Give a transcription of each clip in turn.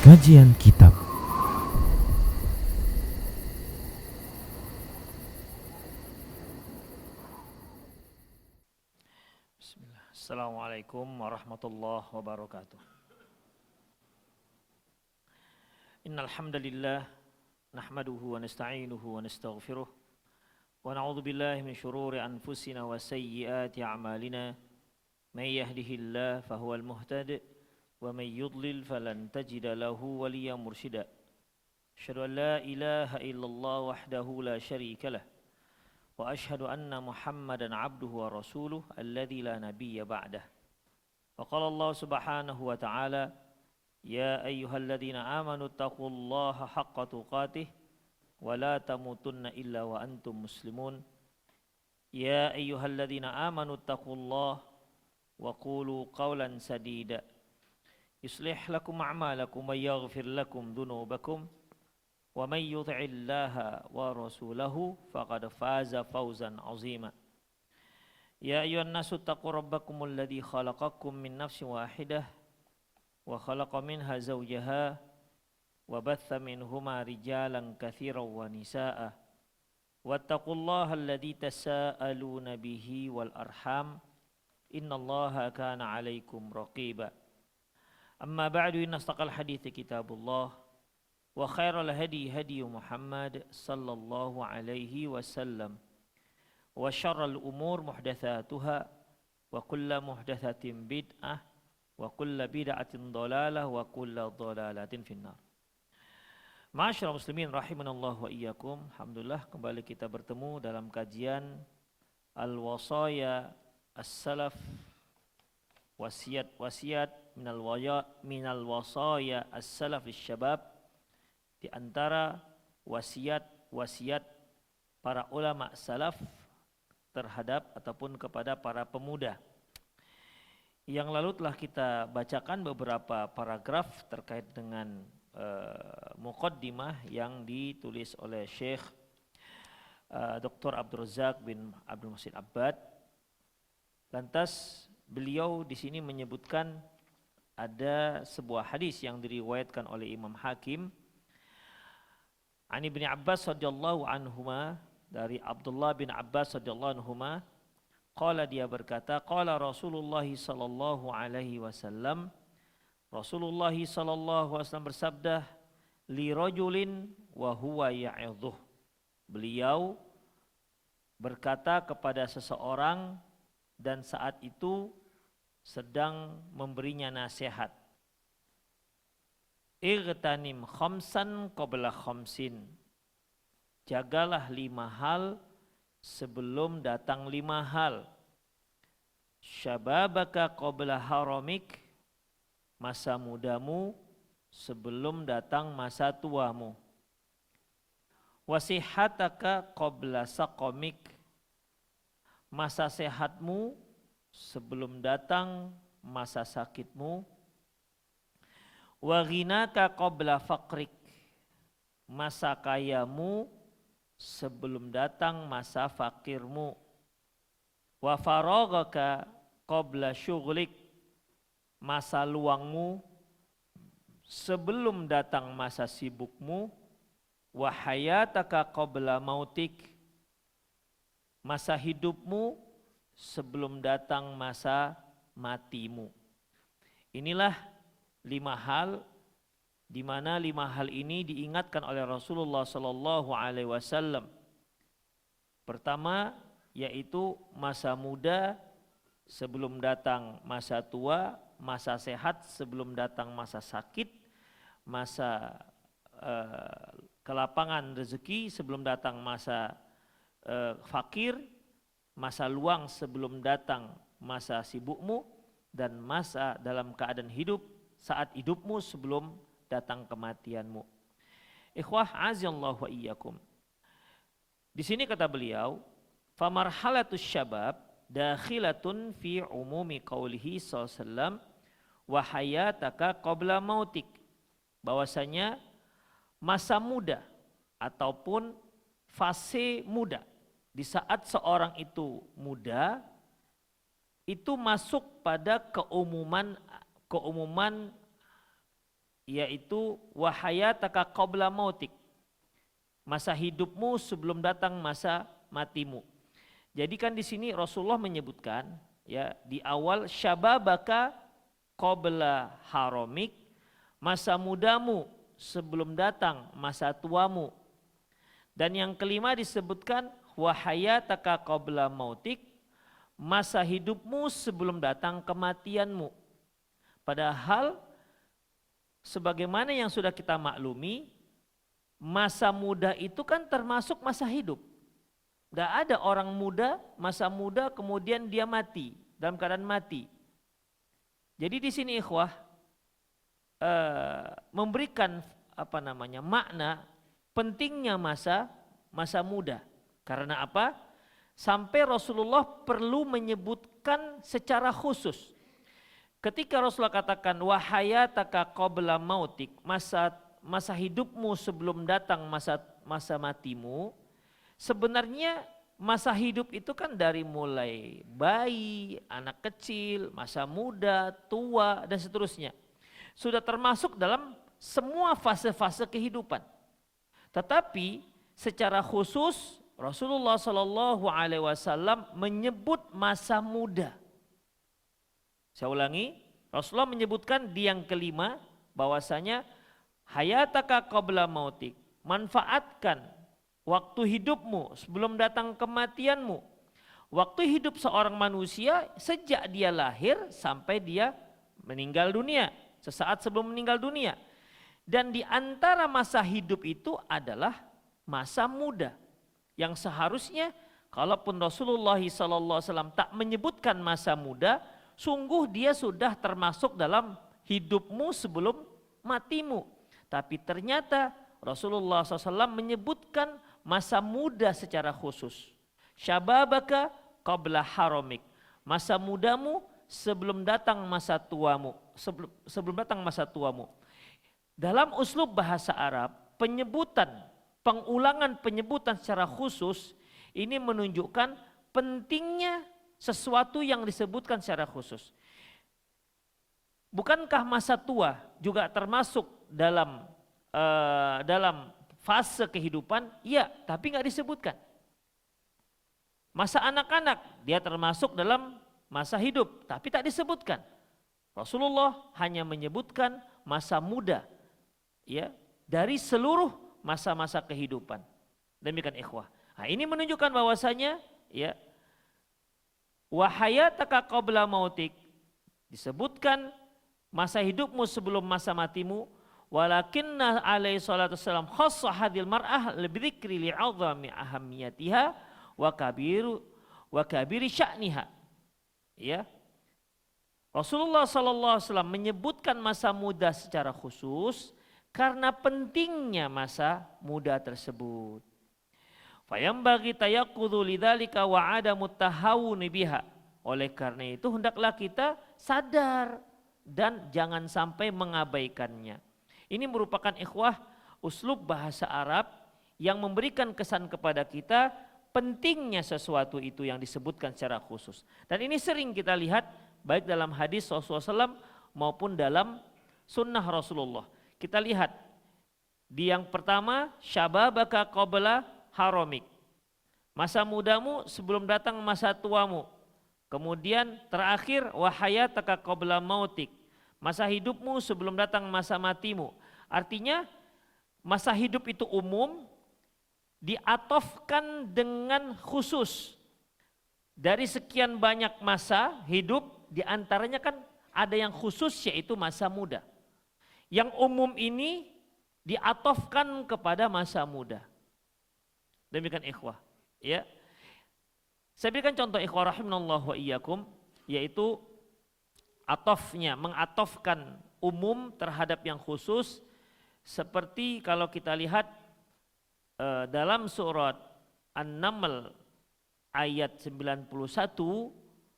Kajian Kitab. Bismillah. Assalamualaikum warahmatullahi wabarakatuh. Innal hamdalillah nahmaduhu wa nasta'inuhu wa nastaghfiruh wa na'udzu billahi min shururi anfusina wa sayyiati a'malina. May yahdihillahu fahuwal muhtadi wa may yudlil falan tajida lahu waliyyan mursyida. Asyhadu an la ilaha illallah wahdahu la syarika lah wa asyhadu anna Muhammadan abduhu wa rasuluh alladzi la nabiyya ba'dah. Wa qala Allah subhanahu wa ta'ala ya ayyuhalladzina amanu taqullaha haqqa tuqatih wa la tamutunna illa wa antum muslimun. Ya ayyuhalladzina amanu taqullaha wa qulu qawlan sadida yuslih lakum a'malakum wa yaghfir lakum dhunubakum wa may yuti'illaha wa rasulahu faqad faza fawzan 'azima. Ya ayyuhan nasu taqu rabbakumul ladzi khalaqakum min nafsin wahidah wa khalaqa minha zawjaha wa batha minhuma rijalan katsiran wa nisaa'a wattaqullaha alladzi tasaaluna bihi wal arham innallaha kana 'alaikum raqiba. Amma ba'du, inna astaqal hadithi kitabullah wa khairal hadi hadi Muhammad sallallahu alaihi wasallam wa syarral umur muhdatsatuha wa kullu muhdatsatin bid'ah wa kullu bid'atin dhalalah wa kullu dhalalatin finnar. Ma'asyiral muslimin rahimanallahu wa iyyakum. Alhamdulillah kembali kita bertemu dalam kajian Al-Wasaya As-Salaf, wasiat-wasiat minal wasaya as-salaf syabab, di antara wasiat-wasiat para ulama salaf terhadap ataupun kepada para pemuda. Yang lalu telah kita bacakan beberapa paragraf terkait dengan muqaddimah yang ditulis oleh Syekh Dr. Abdul Razak bin Abdul Muhsin Abbad. Lantas beliau di sini menyebutkan ada sebuah hadis yang diriwayatkan oleh Imam Hakim An Ibni Abbas radhiyallahu anhuma, dari Abdullah bin Abbas radhiyallahu anhuma, qala, dia berkata, qala Rasulullah sallallahu alaihi wasallam, Rasulullah sallallahu alaihi wasallam bersabda, li rajulin wa huwa ya'idhuh. Beliau berkata kepada seseorang dan saat itu sedang memberinya nasihat. Igtanim khamsan qabla khamsin. Jagalah 5 hal sebelum datang 5 hal. Syababaka qabla haramik. Masa mudamu sebelum datang masa tuamu. Wasihataka qabla saqamik. Masa sehatmu sebelum datang masa sakitmu. Wa ghinaka qabla faqrik. Masa kayamu sebelum datang masa fakirmu. Wa faraghaka qabla syughlik. Masa luangmu sebelum datang masa sibukmu. Wa hayataka qabla mautik. Masa hidupmu sebelum datang masa matimu. Inilah 5 hal, di mana 5 hal ini diingatkan oleh Rasulullah sallallahu alaihi wasallam. Pertama yaitu masa muda sebelum datang masa tua, masa sehat sebelum datang masa sakit, masa kelapangan rezeki sebelum datang masa fakir, masa luang sebelum datang masa sibukmu, dan masa dalam keadaan hidup saat hidupmu sebelum datang kematianmu. Ikhwah azallahu wa iyyakum. Di sini kata beliau, fa marhalatus syabab dakhilatun fi umumi qaulihi sallallahu alaihi wasallam wa hayataka qabla mautik. Bahwasanya masa muda ataupun fase muda, di saat seorang itu muda, itu masuk pada keumuman yaitu wahayataka qabla mautik, masa hidupmu sebelum datang masa matimu. Jadi kan di sini Rasulullah menyebutkan ya di awal syababaka qabla haramik, masa mudamu sebelum datang masa tuamu. Dan yang kelima disebutkan wahayataka qabla mautik, masa hidupmu sebelum datang kematianmu. Padahal sebagaimana yang sudah kita maklumi, masa muda itu kan termasuk masa hidup. Tidak ada orang muda, masa muda kemudian dia mati, dalam keadaan mati. Jadi di sini ikhwah memberikan makna pentingnya masa muda. Karena apa? Sampai Rasulullah perlu menyebutkan secara khusus. Ketika Rasulullah katakan wahayataka qabla mautik, masa hidupmu sebelum datang masa matimu, sebenarnya masa hidup itu kan dari mulai bayi, anak kecil, masa muda, tua dan seterusnya. Sudah termasuk dalam semua fase-fase kehidupan. Tetapi secara khusus Rasulullah Shallallahu Alaihi Wasallam menyebut masa muda. Saya ulangi, Rasulullah menyebutkan di yang kelima bahwasanya hayataka qabla mautik, manfaatkan waktu hidupmu sebelum datang kematianmu. Waktu hidup seorang manusia sejak dia lahir sampai dia meninggal dunia, sesaat sebelum meninggal dunia. Dan di antara masa hidup itu adalah masa muda. Yang seharusnya kalaupun Rasulullah SAW tak menyebutkan masa muda, sungguh dia sudah termasuk dalam hidupmu sebelum matimu. Tapi ternyata Rasulullah SAW menyebutkan masa muda secara khusus. Syababaka qabla haramik, masa mudamu sebelum datang masa tuamu. Sebelum datang masa tuamu. Dalam uslub bahasa Arab, pengulangan penyebutan secara khusus ini menunjukkan pentingnya sesuatu yang disebutkan secara khusus. Bukankah masa tua juga termasuk dalam fase kehidupan? Ya, tapi nggak disebutkan. Masa anak-anak dia termasuk dalam masa hidup, tapi tak disebutkan. Rasulullah hanya menyebutkan masa muda, ya, dari seluruh masa-masa kehidupan. Demikian ikhwah. Nah, ini menunjukkan bahwasanya ya wahayataka qabla mautik, disebutkan masa hidupmu sebelum masa matimu. Walakinna alaihi salatu wassalam khassa hadhil mar'ah lidzikri li'azami ahamiyatiha wa kabiri sya'niha. Ya. Rasulullah sallallahu alaihi wasallam menyebutkan masa muda secara khusus karena pentingnya masa muda tersebut. Fayambaghi tayaqqudhu lidzalika wa adamu tahawuni biha. Oleh karena itu hendaklah kita sadar dan jangan sampai mengabaikannya. Ini merupakan ikhwah uslub bahasa Arab yang memberikan kesan kepada kita pentingnya sesuatu itu yang disebutkan secara khusus. Dan ini sering kita lihat baik dalam hadis Rasulullah SAW maupun dalam sunnah Rasulullah. Kita lihat di yang pertama syababaka qabla haramik, masa mudamu sebelum datang masa tuamu. Kemudian terakhir wahayataka qabla mautik, masa hidupmu sebelum datang masa matimu. Artinya masa hidup itu umum diatofkan dengan khusus. Dari sekian banyak masa hidup, diantaranya kan ada yang khusus yaitu masa muda. Yang umum ini diatofkan kepada masa muda. Demikian ikhwah. Ya. Saya berikan contoh ikhwah rahimanallahu wa iyyakum, yaitu atofnya, mengatofkan umum terhadap yang khusus. Seperti kalau kita lihat dalam surat An-Naml ayat 91,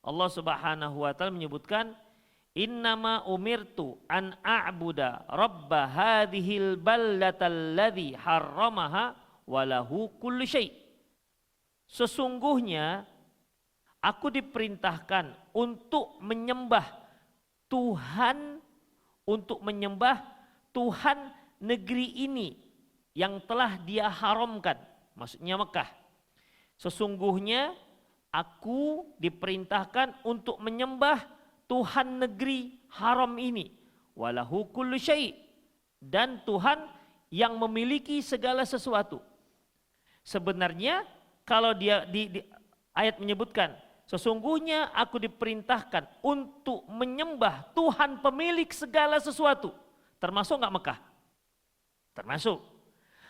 Allah Subhanahu wa taala menyebutkan innama umirtu an a'buda rabba hadhil baldatal ladzi harramaha walahu kullu syai'. Sesungguhnya aku diperintahkan untuk menyembah Tuhan negeri ini yang telah Dia haramkan, maksudnya Mekah. Sesungguhnya aku diperintahkan untuk menyembah Tuhan negeri haram ini, walahu kullu syai', dan Tuhan yang memiliki segala sesuatu. Sebenarnya kalau di ayat menyebutkan sesungguhnya aku diperintahkan untuk menyembah Tuhan pemilik segala sesuatu, termasuk enggak Mekah? Termasuk.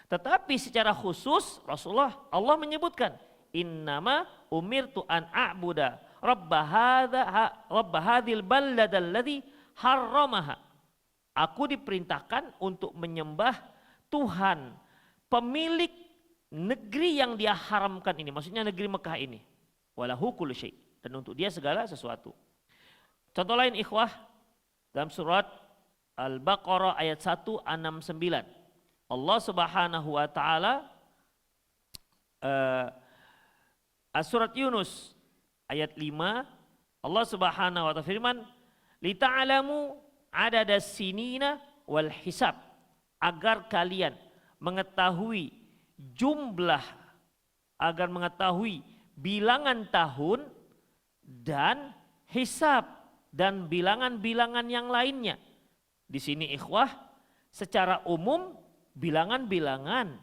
Tetapi secara khusus Rasulullah, Allah menyebutkan innama umirtu an a'buda rabb hadzal balad alladzi harramaha. Aku diperintahkan untuk menyembah Tuhan pemilik negeri yang Dia haramkan ini, maksudnya negeri Mekah ini. Walahu kullu syai', dan untuk Dia segala sesuatu. Contoh lain ikhwah, dalam surat Al-Baqarah ayat 169. Allah Subhanahu wa taala surat Yunus ayat 5, Allah Subhanahu wa taala firman, "Lita'lamu adadas sinina wal hisab." Agar kalian mengetahui jumlah, agar mengetahui bilangan tahun dan hisab dan bilangan-bilangan yang lainnya. Di sini ikhwah, secara umum bilangan-bilangan.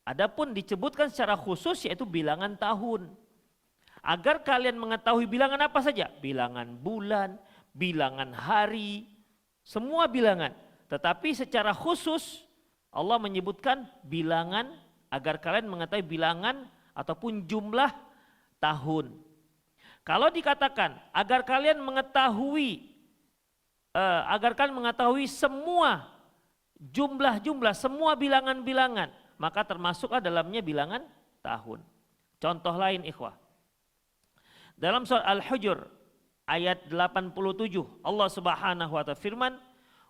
Adapun disebutkan secara khusus yaitu bilangan tahun. Agar kalian mengetahui bilangan apa saja? Bilangan bulan, bilangan hari, semua bilangan. Tetapi secara khusus Allah menyebutkan bilangan agar kalian mengetahui bilangan ataupun jumlah tahun. Kalau dikatakan agar kalian mengetahui semua jumlah-jumlah, semua bilangan-bilangan, maka termasuklah dalamnya bilangan tahun. Contoh lain ikhwah. Dalam surah Al-Hujur ayat 87 Allah Subhanahu wa taala firman,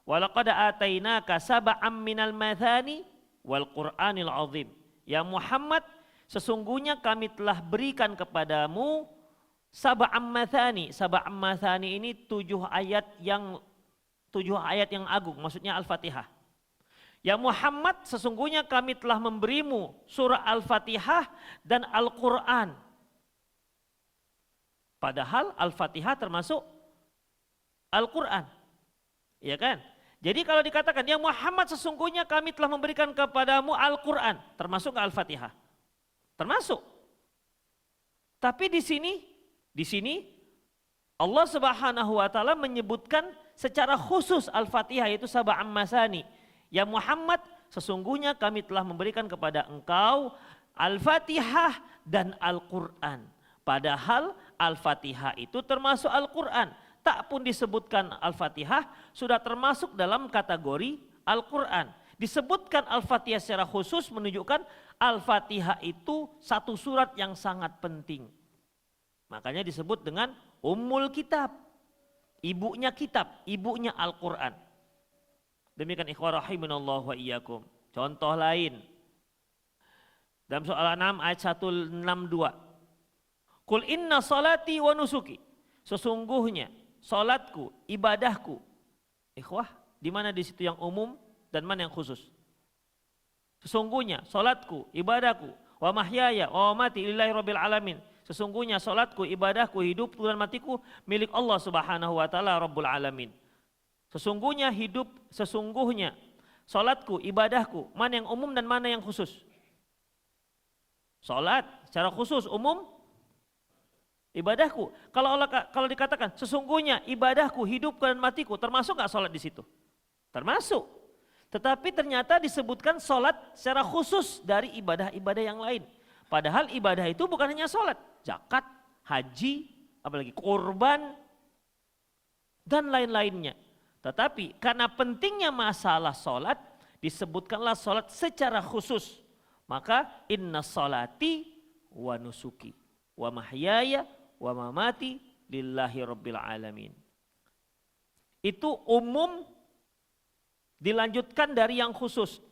"Walaqad atainaka sab'am minal mathani wal Qur'anil 'azim." Ya Muhammad, sesungguhnya kami telah berikan kepadamu sab'am mathani. Sab'am mathani ini 7 ayat yang agung, maksudnya Al-Fatihah. Ya Muhammad, sesungguhnya kami telah memberimu surah Al-Fatihah dan Al-Qur'an. Padahal Al-Fatihah termasuk Al-Qur'an. Ya kan? Jadi kalau dikatakan ya Muhammad, sesungguhnya kami telah memberikan kepadamu Al-Qur'an, termasuk Al-Fatihah. Termasuk. Tapi di sini Allah Subhanahu wa taala menyebutkan secara khusus Al-Fatihah, yaitu sab'am masani. Ya Muhammad, sesungguhnya kami telah memberikan kepada engkau Al-Fatihah dan Al-Qur'an. Padahal Al-Fatihah itu termasuk Al-Qur'an. Tak pun disebutkan Al-Fatihah sudah termasuk dalam kategori Al-Qur'an. Disebutkan Al-Fatihah secara khusus menunjukkan Al-Fatihah itu satu surat yang sangat penting. Makanya disebut dengan Ummul Kitab. Ibunya kitab, ibunya Al-Qur'an. Demikian ikhwah rahimanallahu wa iyyakum. Contoh lain. Dalam surah Al-An'am ayat 162. Qul inna salati wa nusuki. Sesungguhnya salatku, ibadahku. Ikhwah, di mana di situ yang umum dan mana yang khusus? Sesungguhnya salatku, ibadahku, wa mahyaya wa mamati lillahi rabbil alamin. Sesungguhnya salatku, ibadahku, hidupku dan matiku milik Allah Subhanahu wa taala Rabbul alamin. Sesungguhnya salatku, ibadahku, mana yang umum dan mana yang khusus? Salat secara khusus umum, ibadahku. Kalau dikatakan sesungguhnya ibadahku, hidupku dan matiku, termasuk enggak salat di situ? Termasuk. Tetapi ternyata disebutkan salat secara khusus dari ibadah-ibadah yang lain. Padahal ibadah itu bukan hanya salat, zakat, haji, apalagi kurban dan lain-lainnya. Tetapi karena pentingnya masalah salat, disebutkanlah salat secara khusus. Maka inna salati wa nusuki wa mahyaya wa mamati lillahi rabbil alamin. Itu umum dilanjutkan dari yang khusus.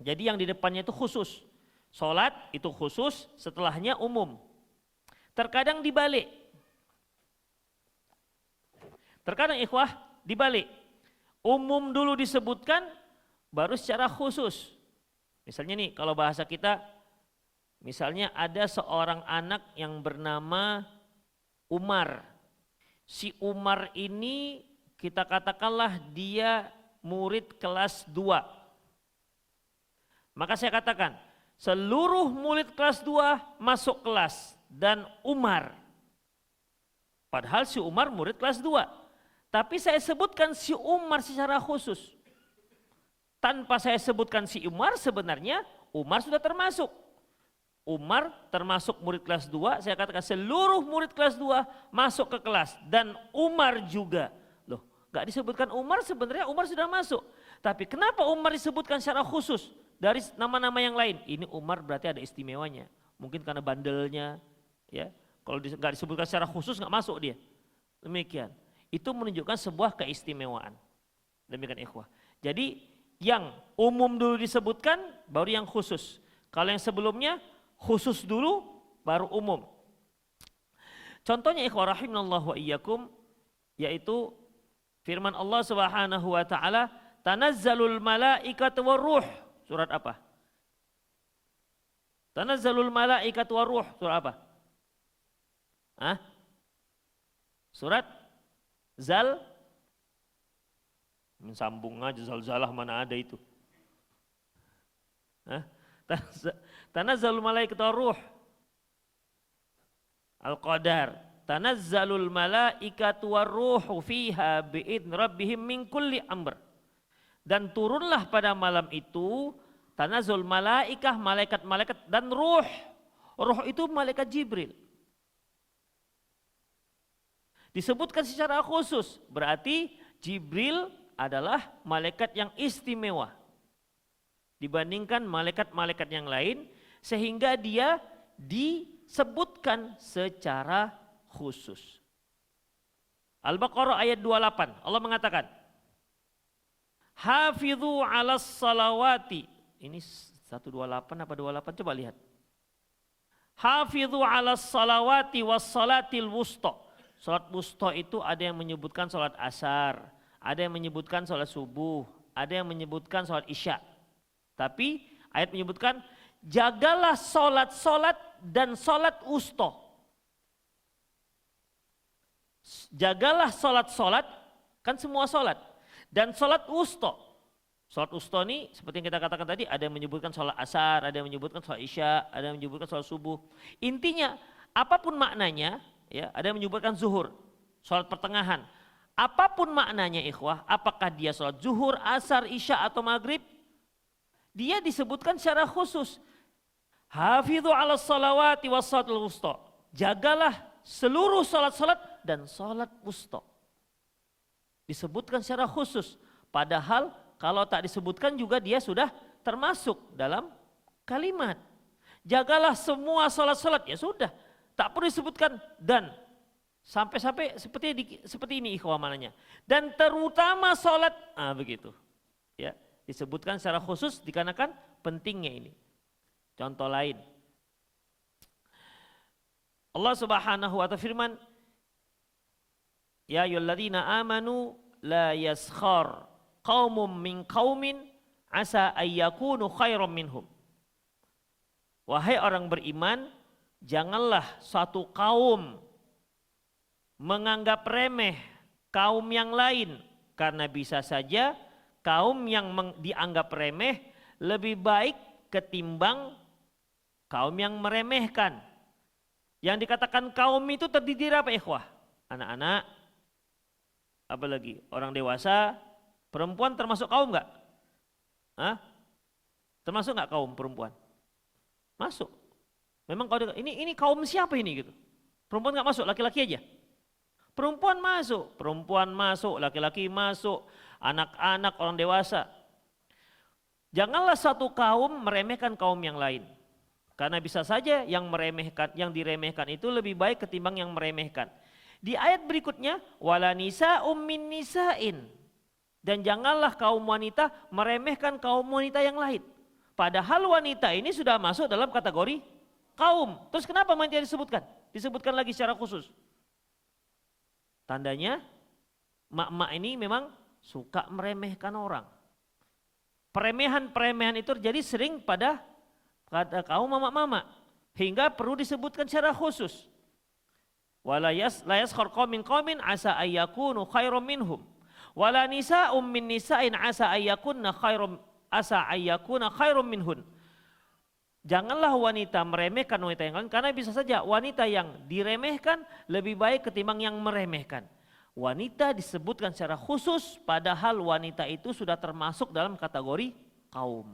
Jadi yang di depannya itu khusus. Salat itu khusus, setelahnya umum. Terkadang dibalik. Terkadang ikhwah dibalik. Umum dulu disebutkan, baru secara khusus. Misalnya nih kalau bahasa kita, misalnya ada seorang anak yang bernama Umar. Si Umar ini kita katakanlah dia murid kelas 2. Maka saya katakan seluruh murid kelas 2 masuk kelas dan Umar. Padahal si Umar murid kelas 2. Tapi saya sebutkan si Umar secara khusus. Tanpa saya sebutkan si Umar, sebenarnya Umar sudah termasuk. Umar termasuk murid kelas 2, saya katakan seluruh murid kelas 2 masuk ke kelas. Dan Umar juga. Loh, gak disebutkan Umar, sebenarnya Umar sudah masuk. Tapi kenapa Umar disebutkan secara khusus dari nama-nama yang lain? Ini Umar berarti ada istimewanya. Mungkin karena bandelnya, ya. Kalau gak disebutkan secara khusus gak masuk dia. Demikian. Itu menunjukkan sebuah keistimewaan. Demikian ikhwah. Jadi yang umum dulu disebutkan, baru yang khusus. Kalau yang sebelumnya khusus dulu, baru umum. Contohnya ikhwah rahimanallah wa iyyakum, yaitu firman Allah Subhanahu wa taala, tanazzalul malaikatu waruh. Surat apa? Tanazzalul malaikatu waruh. Surat apa? Hah? Surat Zal. Sambung aja zal-zalah, mana ada itu. Hah? Tanazzalul malaikatu waruh. Al-Qadar. Tanazzalul malaikatu waruhu fiha bi'idn rabbihim min kulli amr. Dan turunlah pada malam itu tanazzul malaikah, malaikat-malaikat dan ruh. Ruh itu malaikat Jibril. Disebutkan secara khusus, berarti Jibril adalah malaikat yang istimewa dibandingkan malaikat-malaikat yang lain, sehingga dia disebutkan secara khusus. Al-Baqarah ayat 28, Allah mengatakan, Hafidhu 'alas salawati. Ini 128 apa 28? Coba lihat. Hafidhu 'alas salawati was salatil wusta. Salat wusta itu ada yang menyebutkan salat asar, ada yang menyebutkan salat subuh, ada yang menyebutkan salat isya. Tapi ayat menyebutkan jagalah salat-salat dan salat wusta. Jagalah salat-salat, kan semua salat. Dan salat wusta. Salat wusta ini seperti yang kita katakan tadi, ada yang menyebutkan salat asar, ada yang menyebutkan salat isya, ada yang menyebutkan salat subuh. Intinya apapun maknanya, ya, ada yang menyebutkan zuhur, salat pertengahan. Apapun maknanya ikhwah, apakah dia salat zuhur, asar, isya atau maghrib, dia disebutkan secara khusus. Hafidhu 'alas salawati was salatil wusta. Jagalah seluruh salat-salat dan salat wusta. Disebutkan secara khusus. Padahal kalau tak disebutkan juga dia sudah termasuk dalam kalimat. Jagalah semua salat-salat, ya sudah. Tak perlu disebutkan dan sampai-sampai seperti ini ikhwah mananya. Dan terutama salat, begitu. Ya, disebutkan secara khusus dikarenakan pentingnya ini. Contoh lain. Allah Subhanahu wa ta'ala firman, ya ayyuhalladzina amanu la yaskhar qaumum min qaumin asa ayyakunu khairam minhum. Wahai orang beriman, janganlah suatu kaum menganggap remeh kaum yang lain, karena bisa saja kaum yang dianggap remeh lebih baik ketimbang kaum yang meremehkan. Yang dikatakan kaum itu terdiri dari apa ikhwah? Anak-anak, apalagi orang dewasa, perempuan termasuk kaum enggak? Hah? Termasuk enggak kaum perempuan? Masuk. Memang kalau ini kaum siapa ini gitu? Perempuan enggak masuk, laki-laki aja. Perempuan masuk, laki-laki masuk, anak-anak, orang dewasa. Janganlah satu kaum meremehkan kaum yang lain. Karena bisa saja yang diremehkan itu lebih baik ketimbang yang meremehkan. Di ayat berikutnya, wala nisa'um min nisa'in. Dan janganlah kaum wanita meremehkan kaum wanita yang lain. Padahal wanita ini sudah masuk dalam kategori kaum. Terus kenapa wanita disebutkan? Disebutkan lagi secara khusus. Tandanya mak-mak ini memang suka meremehkan orang. Peremehan-peremehan itu terjadi sering pada kaum mama-mama, hingga perlu disebutkan secara khusus. Wala yaskhar qaumin qaumin asa ayyakunu khairum minhum. Wala nisa'um min nisa'in asa ayyakunna khairum minhun. Janganlah wanita meremehkan wanita yang lain, karena bisa saja wanita yang diremehkan lebih baik ketimbang yang meremehkan. Wanita disebutkan secara khusus padahal wanita itu sudah termasuk dalam kategori kaum.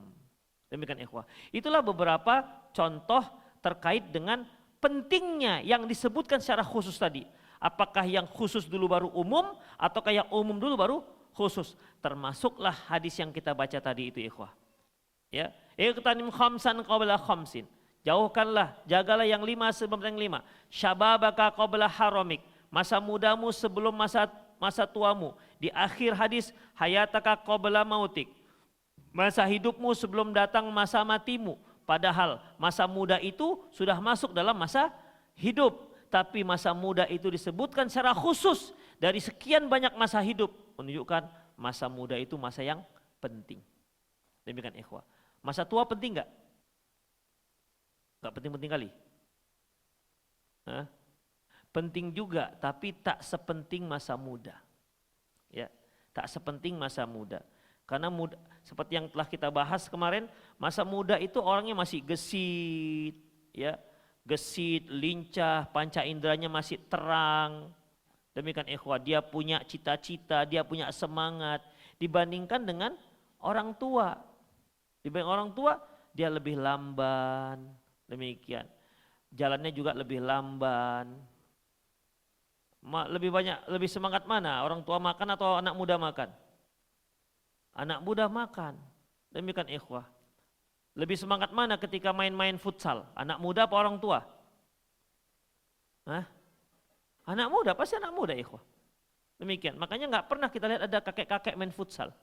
Demikian ikhwah. Itulah beberapa contoh terkait dengan pentingnya yang disebutkan secara khusus tadi. Apakah yang khusus dulu baru umum ataukah yang umum dulu baru khusus? Termasuklah hadis yang kita baca tadi itu ikhwah. Ya, iqtanim khamsan qabla khamsin. Jauhkanlah, jagalah yang 5 sebelum yang 5. Syababaka qabla haramik. Masa mudamu sebelum masa tuamu. Di akhir hadis, hayataka qabla mautik. Masa hidupmu sebelum datang masa matimu. Padahal masa muda itu sudah masuk dalam masa hidup. Tapi masa muda itu disebutkan secara khusus dari sekian banyak masa hidup. Menunjukkan masa muda itu masa yang penting. Demikian ikhwah. Masa tua penting enggak? Enggak penting-penting kali. Hah? Penting juga, tapi tak sepenting masa muda. Ya, tak sepenting masa muda. Karena muda, seperti yang telah kita bahas kemarin, masa muda itu orangnya masih gesit, ya, gesit, lincah, panca inderanya masih terang. Demikian ikhwah, dia punya cita-cita, dia punya semangat. Dibandingkan dengan orang tua. Dibanding orang tua, dia lebih lamban. Demikian. Jalannya juga lebih lamban. Lebih banyak, lebih semangat mana? Orang tua makan atau anak muda makan? Anak muda makan. Demikian ikhwah. Lebih semangat mana ketika main-main futsal? Anak muda apa orang tua? Hah? Anak muda, pasti anak muda ikhwah. Demikian. Makanya nggak pernah kita lihat ada kakek-kakek main futsal.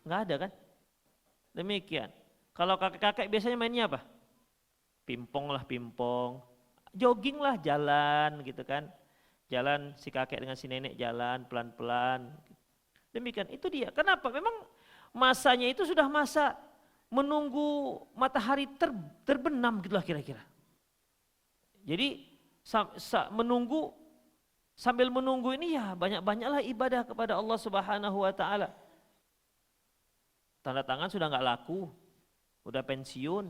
Nggak ada kan? Demikian. Kalau kakek-kakek biasanya mainnya apa? Pimpong lah, pimpong. Jogging lah, jalan gitu kan. Jalan si kakek dengan si nenek jalan pelan-pelan. Demikian, itu dia. Kenapa? Memang masanya itu sudah masa menunggu matahari terbenam gitulah kira-kira. Jadi menunggu, sambil menunggu ini ya banyak-banyaklah ibadah kepada Allah Subhanahu wa taala. Tanda tangan sudah enggak laku, udah pensiun.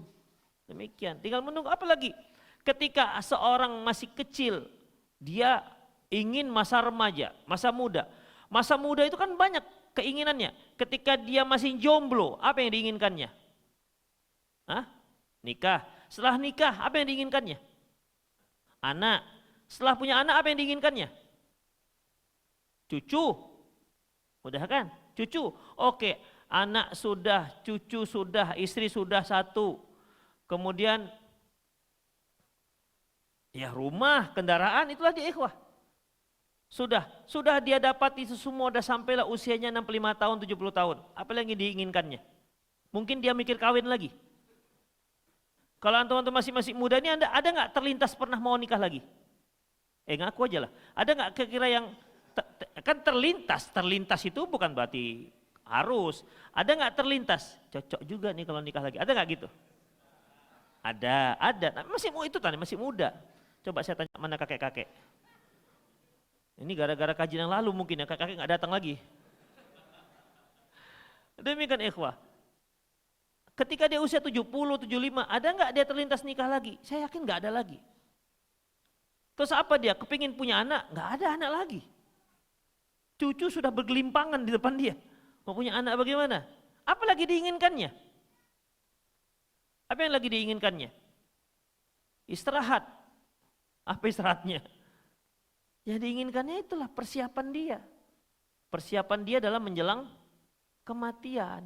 Demikian, tinggal menunggu apa lagi? Ketika seorang masih kecil, dia ingin masa remaja, masa muda. Masa muda itu kan banyak keinginannya. Ketika dia masih jomblo, apa yang diinginkannya? Hah? Nikah. Setelah nikah, apa yang diinginkannya? Anak. Setelah punya anak, apa yang diinginkannya? Cucu. Udah kan? Cucu. Oke, anak sudah, cucu sudah, istri sudah satu. Kemudian ya rumah, kendaraan, itulah dia ikhwah. Sudah dia dapat itu semua, sudah sampailah usianya 65 tahun, 70 tahun. Apa lagi diinginkannya? Mungkin dia mikir kawin lagi. Kalau antum-antum masih muda ini, ada nggak terlintas pernah mau nikah lagi? Ngaku aja lah. Ada nggak kira-kira yang, kan terlintas itu bukan berarti harus. Ada nggak terlintas? Cocok juga nih kalau nikah lagi. Ada nggak gitu? Ada. Masih muda. Coba saya tanya mana kakek-kakek. Ini gara-gara kajian yang lalu mungkin ya, kakek-kakek nggak datang lagi. Demikian ikhwah. Ketika dia usia 70, 75, ada nggak dia terlintas nikah lagi? Saya yakin nggak ada lagi. Terus apa dia? Kepingin punya anak? Nggak ada anak lagi. Cucu sudah bergelimpangan di depan dia. Mau punya anak bagaimana? Apa lagi diinginkannya? Apa yang lagi diinginkannya? Istirahat. Apa istirahatnya? Yang diinginkannya itulah persiapan dia. Persiapan dia dalam menjelang kematian.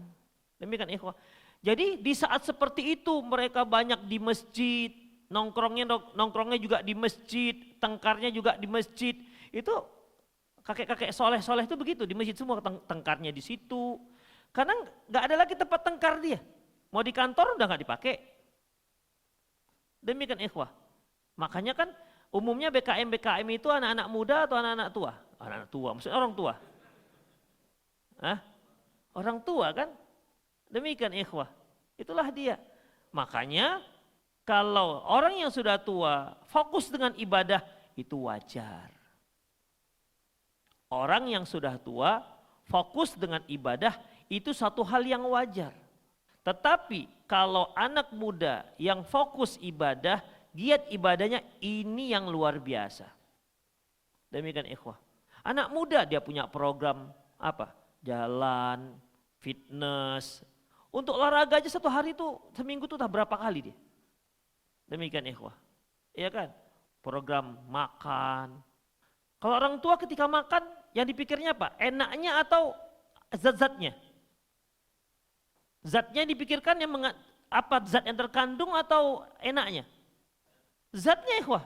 Demikian ikhwah. Jadi di saat seperti itu mereka banyak di masjid, nongkrongnya juga di masjid, tengkarnya juga di masjid. Itu kakek-kakek soleh-soleh itu begitu, di masjid semua tengkarnya di situ. Karena nggak ada lagi tempat tengkar dia. Mau di kantor udah nggak dipakai. Demikian ikhwah. Makanya kan umumnya BKM itu anak-anak muda atau anak-anak tua? Anak-anak tua, maksudnya orang tua. Hah? Orang tua kan? Demikian ikhwah. Itulah dia. Makanya kalau orang yang sudah tua fokus dengan ibadah itu wajar. Orang yang sudah tua fokus dengan ibadah itu satu hal yang wajar. Tetapi kalau anak muda yang fokus ibadah, giat ibadahnya ini yang luar biasa. Demikian ikhwah. Anak muda dia punya program apa? Jalan, fitness. Untuk olahraga aja satu hari itu seminggu tuh berapa kali dia? Demikian ikhwah. Iya kan? Program makan. Kalau orang tua ketika makan yang dipikirnya apa? Enaknya atau zat-zatnya? Zatnya dipikirkan yang apa zat yang terkandung atau enaknya? Zatnya ikhwah.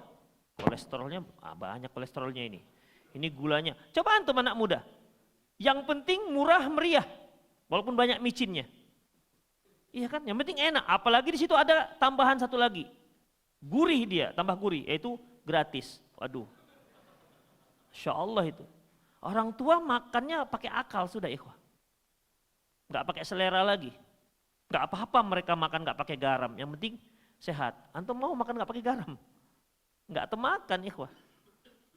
Kolesterolnya banyak kolesterolnya ini. Ini gulanya. Coba antum anak muda. Yang penting murah meriah walaupun banyak micinnya. Iya kan? Yang penting enak. Apalagi di situ ada tambahan satu lagi. Gurih dia, tambah gurih yaitu gratis. Waduh. Insya Allah itu. Orang tua makannya pakai akal sudah ikhwah. Enggak pakai selera lagi. Enggak apa-apa mereka makan enggak pakai garam. Yang penting sehat. Antum mau makan enggak pakai garam? Enggak temakan ikhwah.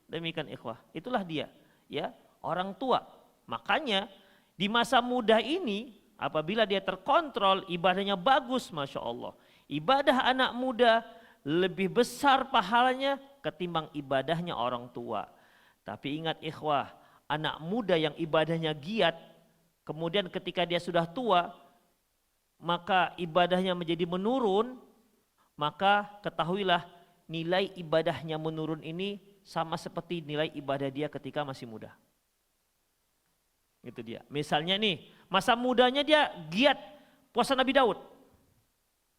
Demikian ikhwah. Itulah dia. Ya, orang tua. Makanya di masa muda ini apabila dia terkontrol ibadahnya bagus, Masya Allah. Ibadah anak muda lebih besar pahalanya ketimbang ibadahnya orang tua. Tapi ingat ikhwah, anak muda yang ibadahnya giat, kemudian ketika dia sudah tua, maka ibadahnya menjadi menurun, maka ketahuilah nilai ibadahnya menurun ini sama seperti nilai ibadah dia ketika masih muda. Itu dia. Misalnya nih, masa mudanya dia giat puasa Nabi Daud.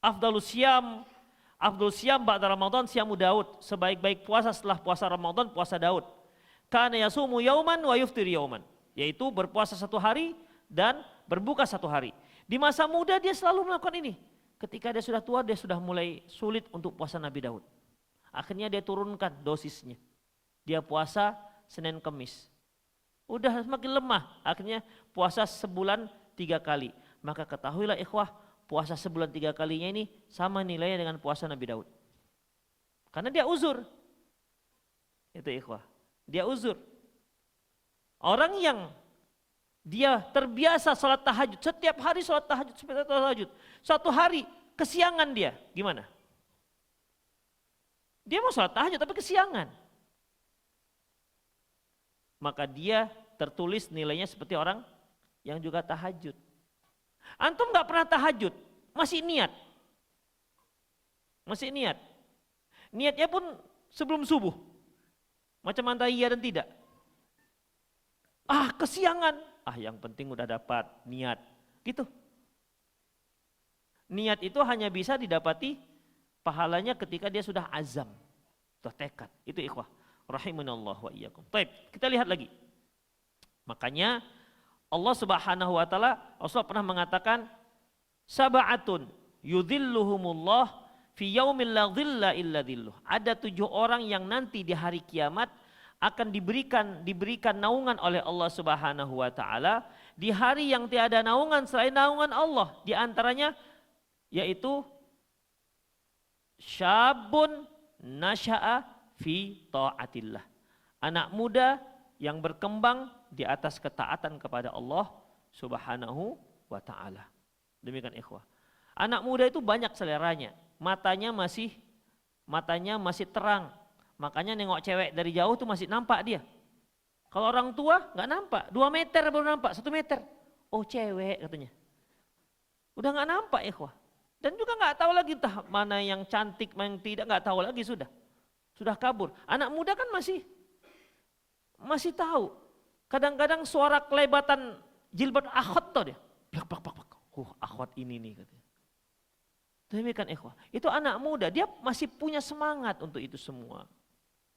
Afdalus Syam ba'da Ramadan syamu Daud. Sebaik-baik puasa setelah puasa Ramadan puasa Daud. Kana yasumu yauman wa yuftir yauman. Yaitu berpuasa satu hari dan berbuka satu hari. Di masa muda dia selalu melakukan ini. Ketika dia sudah tua dia sudah mulai sulit untuk puasa Nabi Daud. Akhirnya dia turunkan dosisnya. Dia puasa Senin Kemis. Udah semakin lemah. Akhirnya puasa sebulan 3 kali. Maka ketahuilah ikhwah, puasa sebulan 3 kalinya ini sama nilainya dengan puasa Nabi Daud. Karena dia uzur. Itu ikhwah. Dia uzur. Orang yang dia terbiasa sholat tahajud, setiap hari sholat tahajud, suatu hari kesiangan dia, gimana? Dia mau sholat tahajud tapi kesiangan. Maka dia tertulis nilainya seperti orang yang juga tahajud. Antum gak pernah tahajud, masih niat. Masih niat. Niatnya pun sebelum subuh. Macam antara iya dan tidak. Kesiangan. Yang penting udah dapat niat. Gitu. Niat itu hanya bisa didapati pahalanya ketika dia sudah azam. Sudah tekad. Itu ikhwah. Rahimanallah wa iyyakum. Baik, kita lihat lagi. Makanya Allah Subhanahu wa taala Rasul pernah mengatakan sab'atun yudhilluhumullah fi yaumil la dhilla illa dhilluh. Ada 7 orang yang nanti di hari kiamat akan diberikan naungan oleh Allah Subhanahu wa taala di hari yang tiada naungan selain naungan Allah. Di antaranya yaitu syabun nasya'a fi ta'atillah. Anak muda yang berkembang di atas ketaatan kepada Allah Subhanahu wa taala. Demikian ikhwah. Anak muda itu banyak seleranya. Matanya masih terang. Makanya nengok cewek dari jauh tuh masih nampak dia. Kalau orang tua nggak nampak, 2 meter baru nampak, 1 meter. Oh cewek katanya. Udah nggak nampak ikhwah. Dan juga nggak tahu lagi entah mana yang cantik, mana yang tidak, nggak tahu lagi sudah kabur. Anak muda kan masih tahu. Kadang-kadang suara kelebatan jilbab akhwat tuh dia. Plak. Akhwat ini nih katanya. Demikian ikhwah. Itu anak muda, dia masih punya semangat untuk itu semua.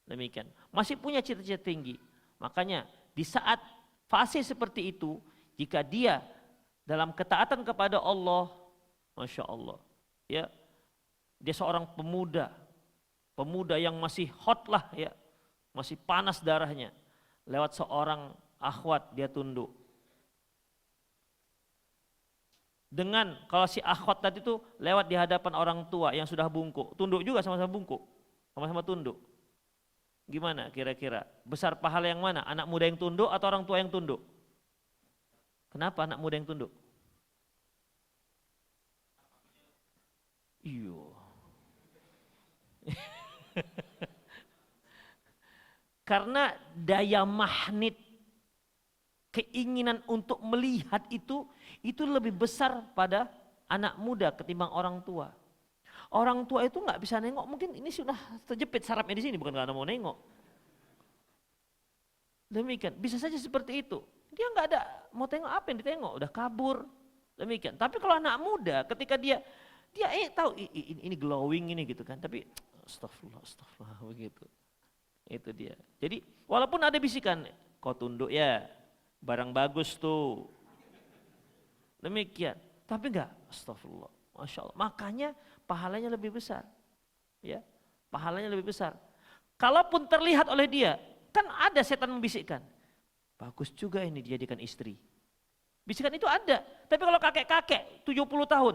Demikian. Masih punya cita-cita tinggi. Makanya di saat fase seperti itu, jika dia dalam ketaatan kepada Allah, Masya Allah, ya, dia seorang pemuda yang masih hot lah, ya, masih panas darahnya. Lewat seorang akhwat dia tunduk. dengan kalau si akhwat tadi itu lewat di hadapan orang tua yang sudah bungkuk, tunduk juga sama-sama bungkuk, sama-sama tunduk. Gimana kira-kira? Besar pahala yang mana? Anak muda yang tunduk atau orang tua yang tunduk? Kenapa anak muda yang tunduk? Iya. Karena daya magnet keinginan untuk melihat itu lebih besar pada anak muda ketimbang orang tua. Orang tua itu nggak bisa nengok, mungkin ini sudah terjepit sarafnya di sini, bukan karena mau nengok. Demikian, bisa saja seperti itu. Dia nggak ada mau tengok apa yang ditengok, udah kabur. Demikian. Tapi kalau anak muda, ketika dia tahu ini glowing ini gitu kan, tapi astagfirullah begitu. Itu dia. Jadi walaupun ada bisikan, kau tunduk ya, barang bagus tuh. Demikian. Tapi enggak, astagfirullah. Masya Allah. Makanya pahalanya lebih besar. Ya, pahalanya lebih besar. Kalaupun terlihat oleh dia, kan ada setan membisikkan. Bagus juga ini dijadikan istri. Bisikan itu ada. Tapi kalau kakek-kakek 70 tahun,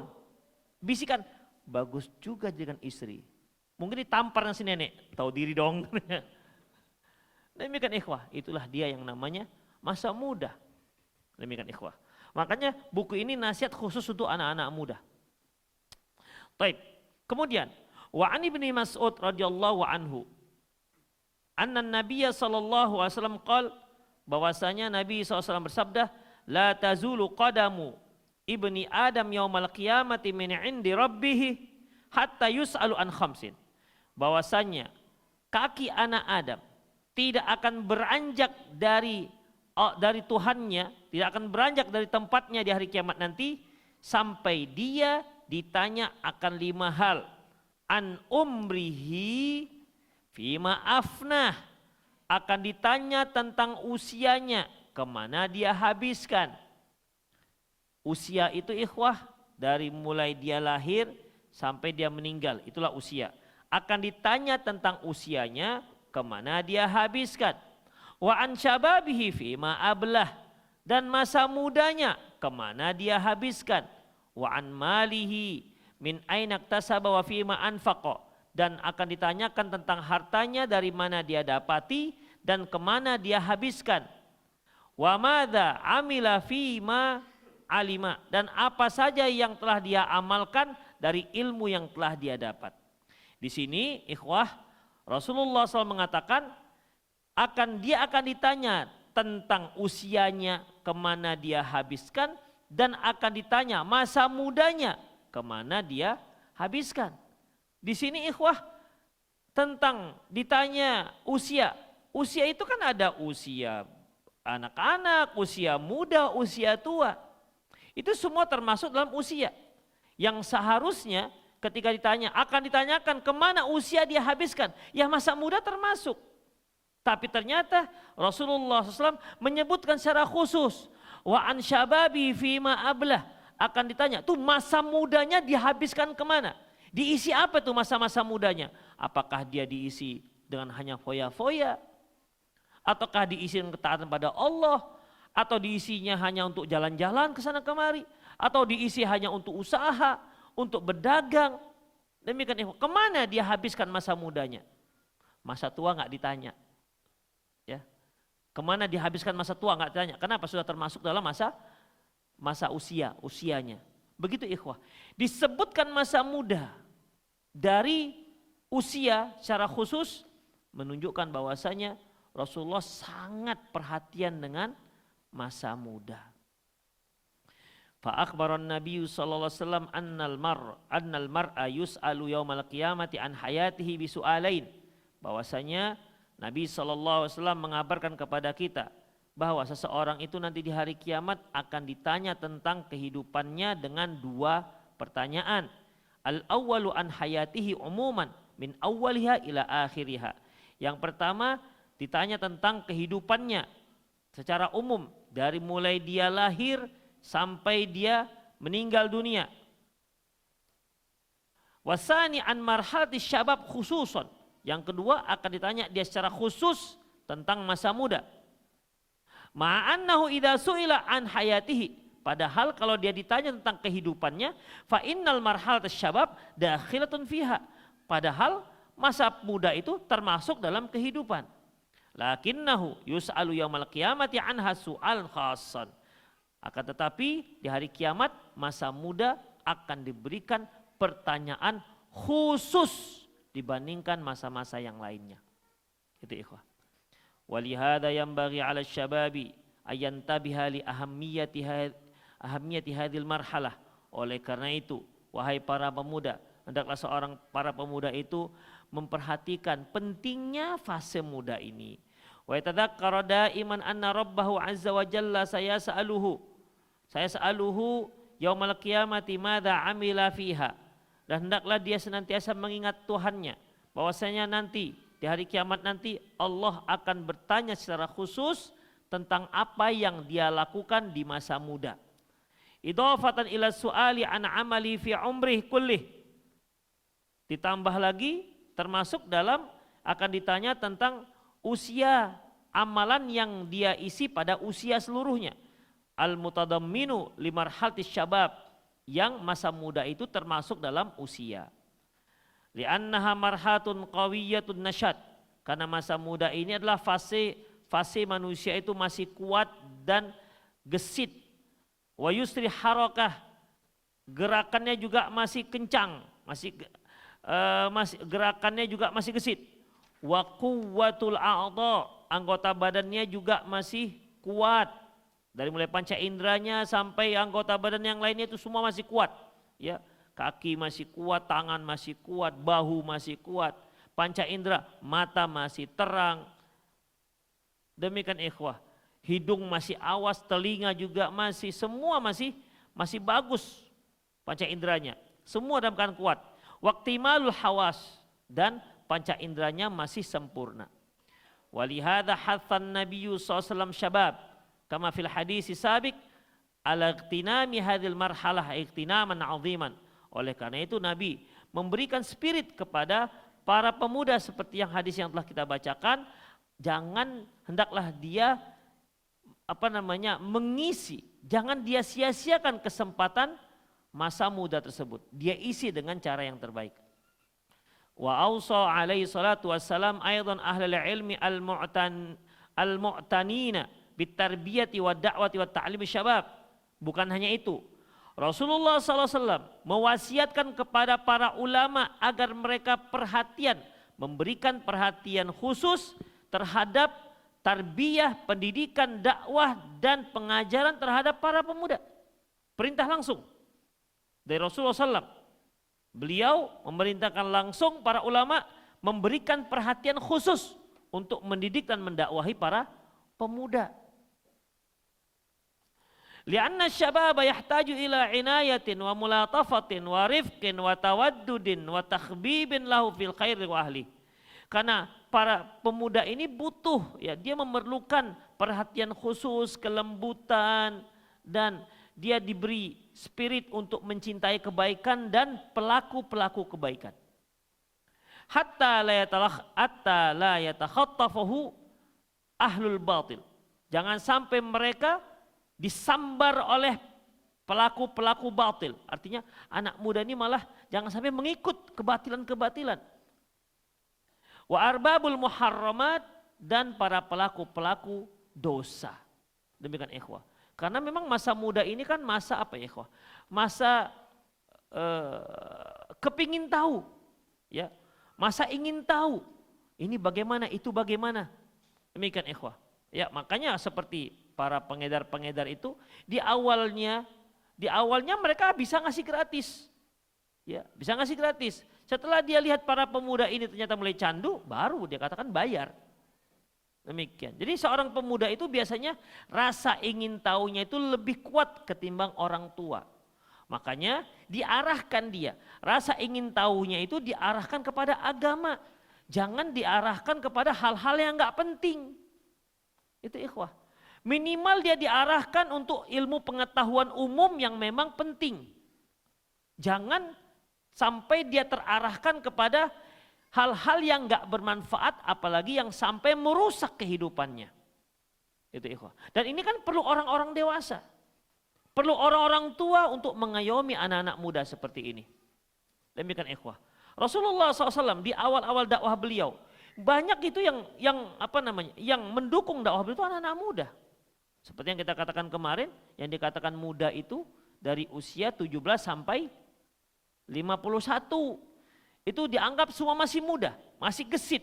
bisikan, bagus juga dijadikan istri. Mungkin ditampar si nenek, tahu diri dong. Demikian ikhwah, itulah dia yang namanya masa muda. Demikian ikhwah. Makanya buku ini nasihat khusus untuk anak-anak muda. Baik. Kemudian, wa an ibni Mas'ud radhiyallahu anhu, anna Nabiya sallallahu alaihi wasallam qala, bahwasanya Nabi SAW bersabda, la tazulu qadamu ibni Adam yaumal qiyamati min indi rabbih hatta yus'alu an khamsin. Bahwasanya kaki anak Adam tidak akan beranjak dari Tuhannya, tidak akan beranjak dari tempatnya di hari kiamat nanti sampai dia ditanya akan 5 hal. An umrihi fima afnah, akan ditanya tentang usianya, kemana dia habiskan. Usia itu ikhwah dari mulai dia lahir sampai dia meninggal, itulah usia. Akan ditanya tentang usianya, kemana dia habiskan. Wa an syababihi fima ablah, dan masa mudanya kemana dia habiskan. Wa an malihi min aina iktasaba wa fima anfaqa, dan akan ditanyakan tentang hartanya dari mana dia dapati dan kemana dia habiskan. Wa madza amila fima alima, dan apa saja yang telah dia amalkan dari ilmu yang telah dia dapat. Di sini ikhwah, Rasulullah SAW mengatakan dia akan ditanya tentang usianya, kemana dia habiskan, dan akan ditanya masa mudanya, kemana dia habiskan. Di sini ikhwah tentang ditanya usia. Usia itu kan ada usia anak-anak, usia muda, usia tua. Itu semua termasuk dalam usia. Yang seharusnya ketika ditanya, akan ditanyakan kemana usia dia habiskan. Ya masa muda termasuk. Tapi ternyata Rasulullah SAW menyebutkan secara khusus, wa an syababi fima ablah, akan ditanya, tuh masa mudanya dihabiskan kemana? Diisi apa tuh masa-masa mudanya? Apakah dia diisi dengan hanya foya-foya? Ataukah diisi dengan ketaatan pada Allah? Atau diisinya hanya untuk jalan-jalan ke sana kemari? Atau diisi hanya untuk usaha, untuk berdagang? Demikian, kemana dia habiskan masa mudanya? Masa tua nggak ditanya. Ya, kemana dihabiskan masa tua nggak ditanya. Kenapa? Sudah termasuk dalam masa usianya. Begitu ikhwah. Disebutkan masa muda dari usia secara khusus menunjukkan bahwasanya Rasulullah sangat perhatian dengan masa muda. Fa akhbaran Nabi sallallahu alaihi wasallam annal mar'a yus'alu yaumal qiyamati an hayatihi bi su'alain. Bahwasanya Nabi SAW mengabarkan kepada kita bahwa seseorang itu nanti di hari kiamat akan ditanya tentang kehidupannya dengan 2 pertanyaan. Al-awwalu an hayatihi umuman min awwaliha ila akhiriha. Yang pertama ditanya tentang kehidupannya secara umum dari mulai dia lahir sampai dia meninggal dunia. Wasani an marhalati syabab khususon. Yang kedua akan ditanya dia secara khusus tentang masa muda. Ma'annahu idza su'ila an hayatihi. Padahal kalau dia ditanya tentang kehidupannya, fa innal marhalatas syabab dakhilatun fiha. Padahal masa muda itu termasuk dalam kehidupan. Lakinnahu yus'alu yaumal qiyamati anha su'al khassan. Akan tetapi di hari kiamat masa muda akan diberikan pertanyaan khusus dibandingkan masa-masa yang lainnya. Itu ikhwah. Walihada yanbaghi 'ala syababi ayantabiha li ahammiyati hadhil marhalah. Oleh karena itu, wahai para pemuda, hendaklah para pemuda itu memperhatikan pentingnya fase muda ini. Wa yatadzakkara daiman anna rabbahu azza wa jalla sayas'aluhu yaumal qiyamati madza amila fiha. Dan hendaklah dia senantiasa mengingat Tuhannya bahwasanya nanti di hari kiamat nanti Allah akan bertanya secara khusus tentang apa yang dia lakukan di masa muda. Idhafatan ila su'ali an amali fi umrih kullih. Ditambah lagi termasuk dalam akan ditanya tentang usia amalan yang dia isi pada usia seluruhnya. Al-mutadamminu limarhalatis syabab, yang masa muda itu termasuk dalam usia. Li'annaha marhatun qawiyatun nasyad, karena masa muda ini adalah fase manusia itu masih kuat dan gesit. Wa yusri harakah, gerakannya juga masih kencang, gerakannya juga masih gesit. Wa quwwatul a'dha, anggota badannya juga masih kuat. Dari mulai panca inderanya sampai anggota badan yang lainnya itu semua masih kuat. Ya, kaki masih kuat, tangan masih kuat, bahu masih kuat, panca indera, mata masih terang. Demikian ikhwah, hidung masih awas, telinga juga semua masih bagus panca inderanya. Semua dalam keadaan kuat. Waqtimalul hawas, dan panca inderanya masih sempurna. Walihada hathan nabiyyu sallallahu syabab kama fil hadis sabiq ala ightinami hadhil marhalah ightinaman 'aziman. Oleh karena itu Nabi memberikan spirit kepada para pemuda seperti yang hadis yang telah kita bacakan, hendaklah dia mengisi, jangan dia sia-siakan kesempatan masa muda tersebut. Dia isi dengan cara yang terbaik. Wa ausa alaihi salatu wassalam aidan ahlul ilmi al-mu'tanina bitarbiyati wa da'wati wa ta'lim syabab. Bukan hanya itu, Rasulullah SAW mewasiatkan kepada para ulama agar mereka memberikan perhatian khusus terhadap tarbiyah, pendidikan, dakwah dan pengajaran terhadap para pemuda. Perintah langsung dari Rasulullah SAW. Beliau memerintahkan langsung para ulama memberikan perhatian khusus untuk mendidik dan mendakwahi para pemuda. Lianna syababa yahtaju ila inayatin wa mulatafatin wa rifqin wa tawaddudin wa takhbibin lahu fil khairi wa ahli. Karena para pemuda ini butuh, ya, dia memerlukan perhatian khusus, kelembutan, dan dia diberi spirit untuk mencintai kebaikan dan pelaku-pelaku kebaikan. Hatta la yatakhattafahu ahlul batil. Jangan sampai mereka disambar oleh pelaku-pelaku batil. Artinya anak muda ini malah jangan sampai mengikut kebatilan-kebatilan. Wa arbabul muharramat, dan para pelaku-pelaku dosa. Demikian ikhwah. Karena memang masa muda ini kan masa apa ya ikhwah? Masa kepingin tahu. Ya, masa ingin tahu. Ini bagaimana, itu bagaimana. Demikian ikhwah. Ya, makanya seperti para pengedar-pengedar itu di awalnya mereka bisa ngasih gratis. Ya, bisa ngasih gratis. Setelah dia lihat para pemuda ini ternyata mulai candu, baru dia katakan bayar. Demikian. Jadi seorang pemuda itu biasanya rasa ingin tahunya itu lebih kuat ketimbang orang tua. Makanya diarahkan dia. Rasa ingin tahunya itu diarahkan kepada agama. Jangan diarahkan kepada hal-hal yang enggak penting. Itu ikhwah. Minimal dia diarahkan untuk ilmu pengetahuan umum yang memang penting. Jangan sampai dia terarahkan kepada hal-hal yang enggak bermanfaat, apalagi yang sampai merusak kehidupannya. Itu ikhwah. Dan ini kan perlu orang-orang dewasa. Perlu orang-orang tua untuk mengayomi anak-anak muda seperti ini. Demikian ikhwah. Rasulullah SAW di awal-awal dakwah beliau, banyak itu yang mendukung dakwah beliau itu anak-anak muda. Seperti yang kita katakan kemarin, yang dikatakan muda itu dari usia 17 sampai 51. Itu dianggap semua masih muda, masih gesit.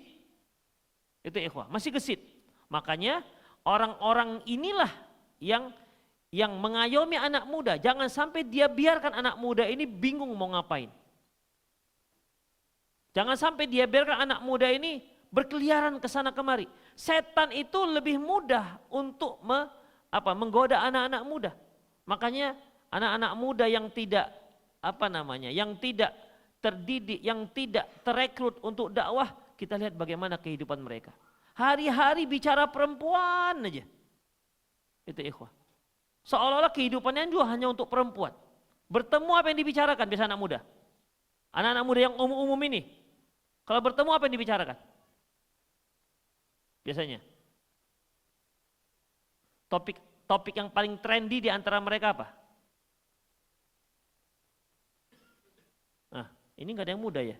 Itu ikhwah, masih gesit. Makanya orang-orang inilah yang mengayomi anak muda. Jangan sampai dia biarkan anak muda ini bingung mau ngapain. Jangan sampai dia biarkan anak muda ini berkeliaran ke sana kemari. Setan itu lebih mudah untuk menggoda anak-anak muda. Makanya anak-anak muda yang tidak yang tidak terdidik, yang tidak terekrut untuk dakwah, kita lihat bagaimana kehidupan mereka. Hari-hari bicara perempuan aja. Itu ikhwah. Seolah-olah kehidupannya juga hanya untuk perempuan. Bertemu apa yang dibicarakan biasa anak muda? Anak-anak muda yang umum-umum ini. Kalau bertemu apa yang dibicarakan? Biasanya. Topik yang paling trendy di antara mereka apa? Nah, ini nggak ada yang muda ya.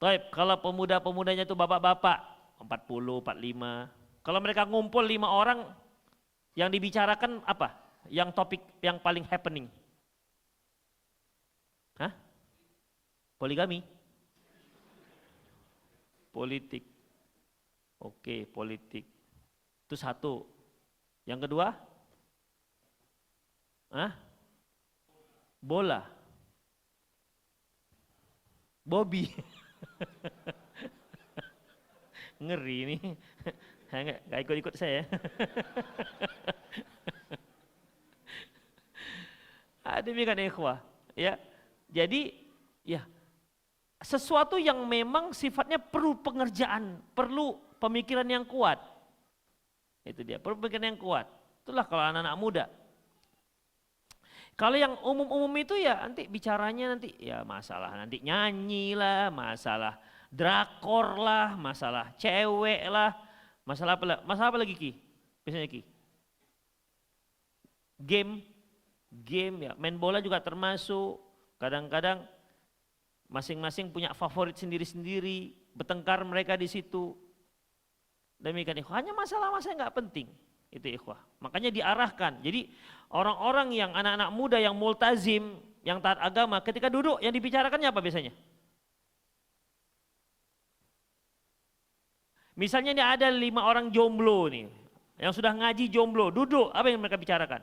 Taib, kalau pemuda-pemudanya itu bapak-bapak, 40, 45. Kalau mereka ngumpul 5 orang, yang dibicarakan apa? Yang topik yang paling happening? Hah? Poligami? Politik. Oke, politik. Itu satu. Yang kedua? Hah? Bola. Bobby. Ngeri ini. Nggak ikut-ikut saya. Demikian ikhwah. Ya. Jadi ya sesuatu yang memang sifatnya perlu pengerjaan, perlu pemikiran yang kuat. Itu dia, perlu pemikiran yang kuat. Itulah kalau anak-anak muda. Kalau yang umum-umum itu ya nanti bicaranya nanti ya masalah nanti nyanyi lah, masalah drakor lah, masalah cewek lah, masalah apa lagi Ki? Biasanya Ki? Game ya, main bola juga termasuk. Kadang-kadang masing-masing punya favorit sendiri-sendiri, bertengkar mereka di situ. Demikian ikhwah, hanya masalah-masalah yang nggak penting. Itu ikhwah. Makanya diarahkan. Jadi orang-orang yang anak-anak muda yang multazim, yang taat agama, ketika duduk yang dibicarakannya apa biasanya? Misalnya ini ada 5 orang jomblo nih, yang sudah ngaji jomblo, duduk, apa yang mereka bicarakan?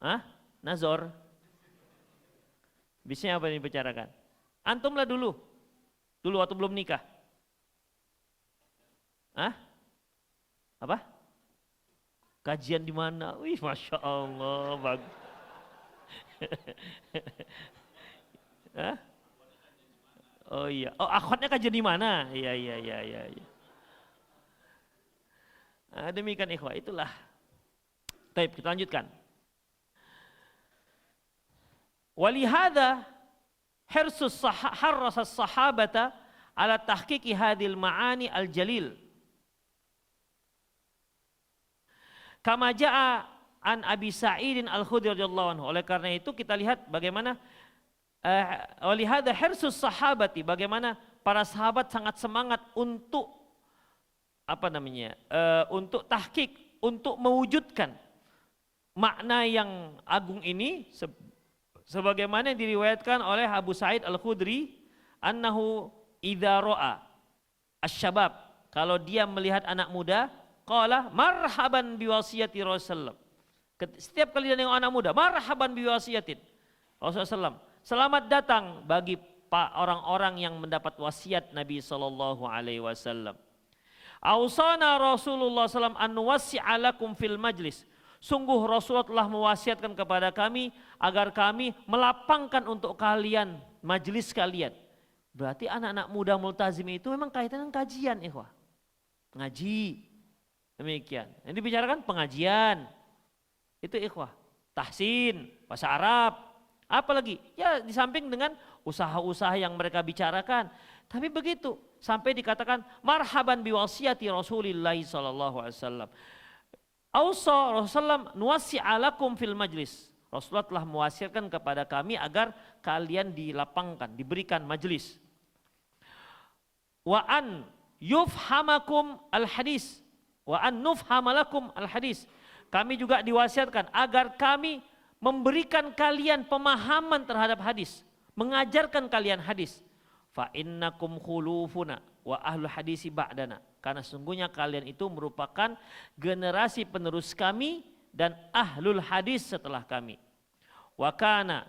Hah? Nazor. Biasanya apa yang dibicarakan? Antumlah dulu waktu belum nikah. Hah? Apa? Kajian di mana? Wih, masya Allah, bagus. Hah? Oh iya, oh akhwatnya kajian di mana? Iya. Demikian ikhwah, itulah. Baik, kita lanjutkan. Walihada harras as-sahabata ala tahqiqi hadhil ma'ani al-jalil. Kama jaa an Abi Sa'idin Al-Khudri radhiyallahu anhu. Oleh karena itu kita lihat bagaimana walihada harsus sahabati, bagaimana para sahabat sangat semangat untuk untuk tahqiq, untuk mewujudkan makna yang agung ini sebagaimana yang diriwayatkan oleh Abu Sa'id Al-Khudri, annahu idza ra'a asy-syabab, kalau dia melihat anak muda, qala marhaban biwasiyati Rasulullah. Setiap kali dia nengok anak muda, marhaban biwasiyatin Rasulullah, selamat datang bagi orang-orang yang mendapat wasiat Nabi sallallahu alaihi wasallam. Ausana Rasulullah sallam an wasi'a lakum fil majlis. Sungguh Rasulullah telah mewasiatkan kepada kami agar kami melapangkan untuk kalian majelis kalian. Berarti anak-anak muda multazim itu memang kaitan dengan kajian, ikhwah. Ngaji. Demikian. Yang dibicarakan pengajian. Itu ikhwah. Tahsin, bahasa Arab, Apalagi ya di samping dengan usaha-usaha yang mereka bicarakan. Tapi begitu sampai dikatakan marhaban biwasiyati Rasulillah sallallahu alaihi wasallam. Ausa Rasulullah nuwasi'alakum fil majlis. Rasulullah telah mewasiatkan kepada kami agar kalian dilapangkan, diberikan majlis. Wa an yufhamakum al hadis, wa an nufhamalakum al hadis. Kami juga diwasiatkan agar kami memberikan kalian pemahaman terhadap hadis, mengajarkan kalian hadis. Fa innakum khulufuna wa ahlul hadisi ba'dana. Karena sungguhnya kalian itu merupakan generasi penerus kami dan ahlul hadis setelah kami. Wa kana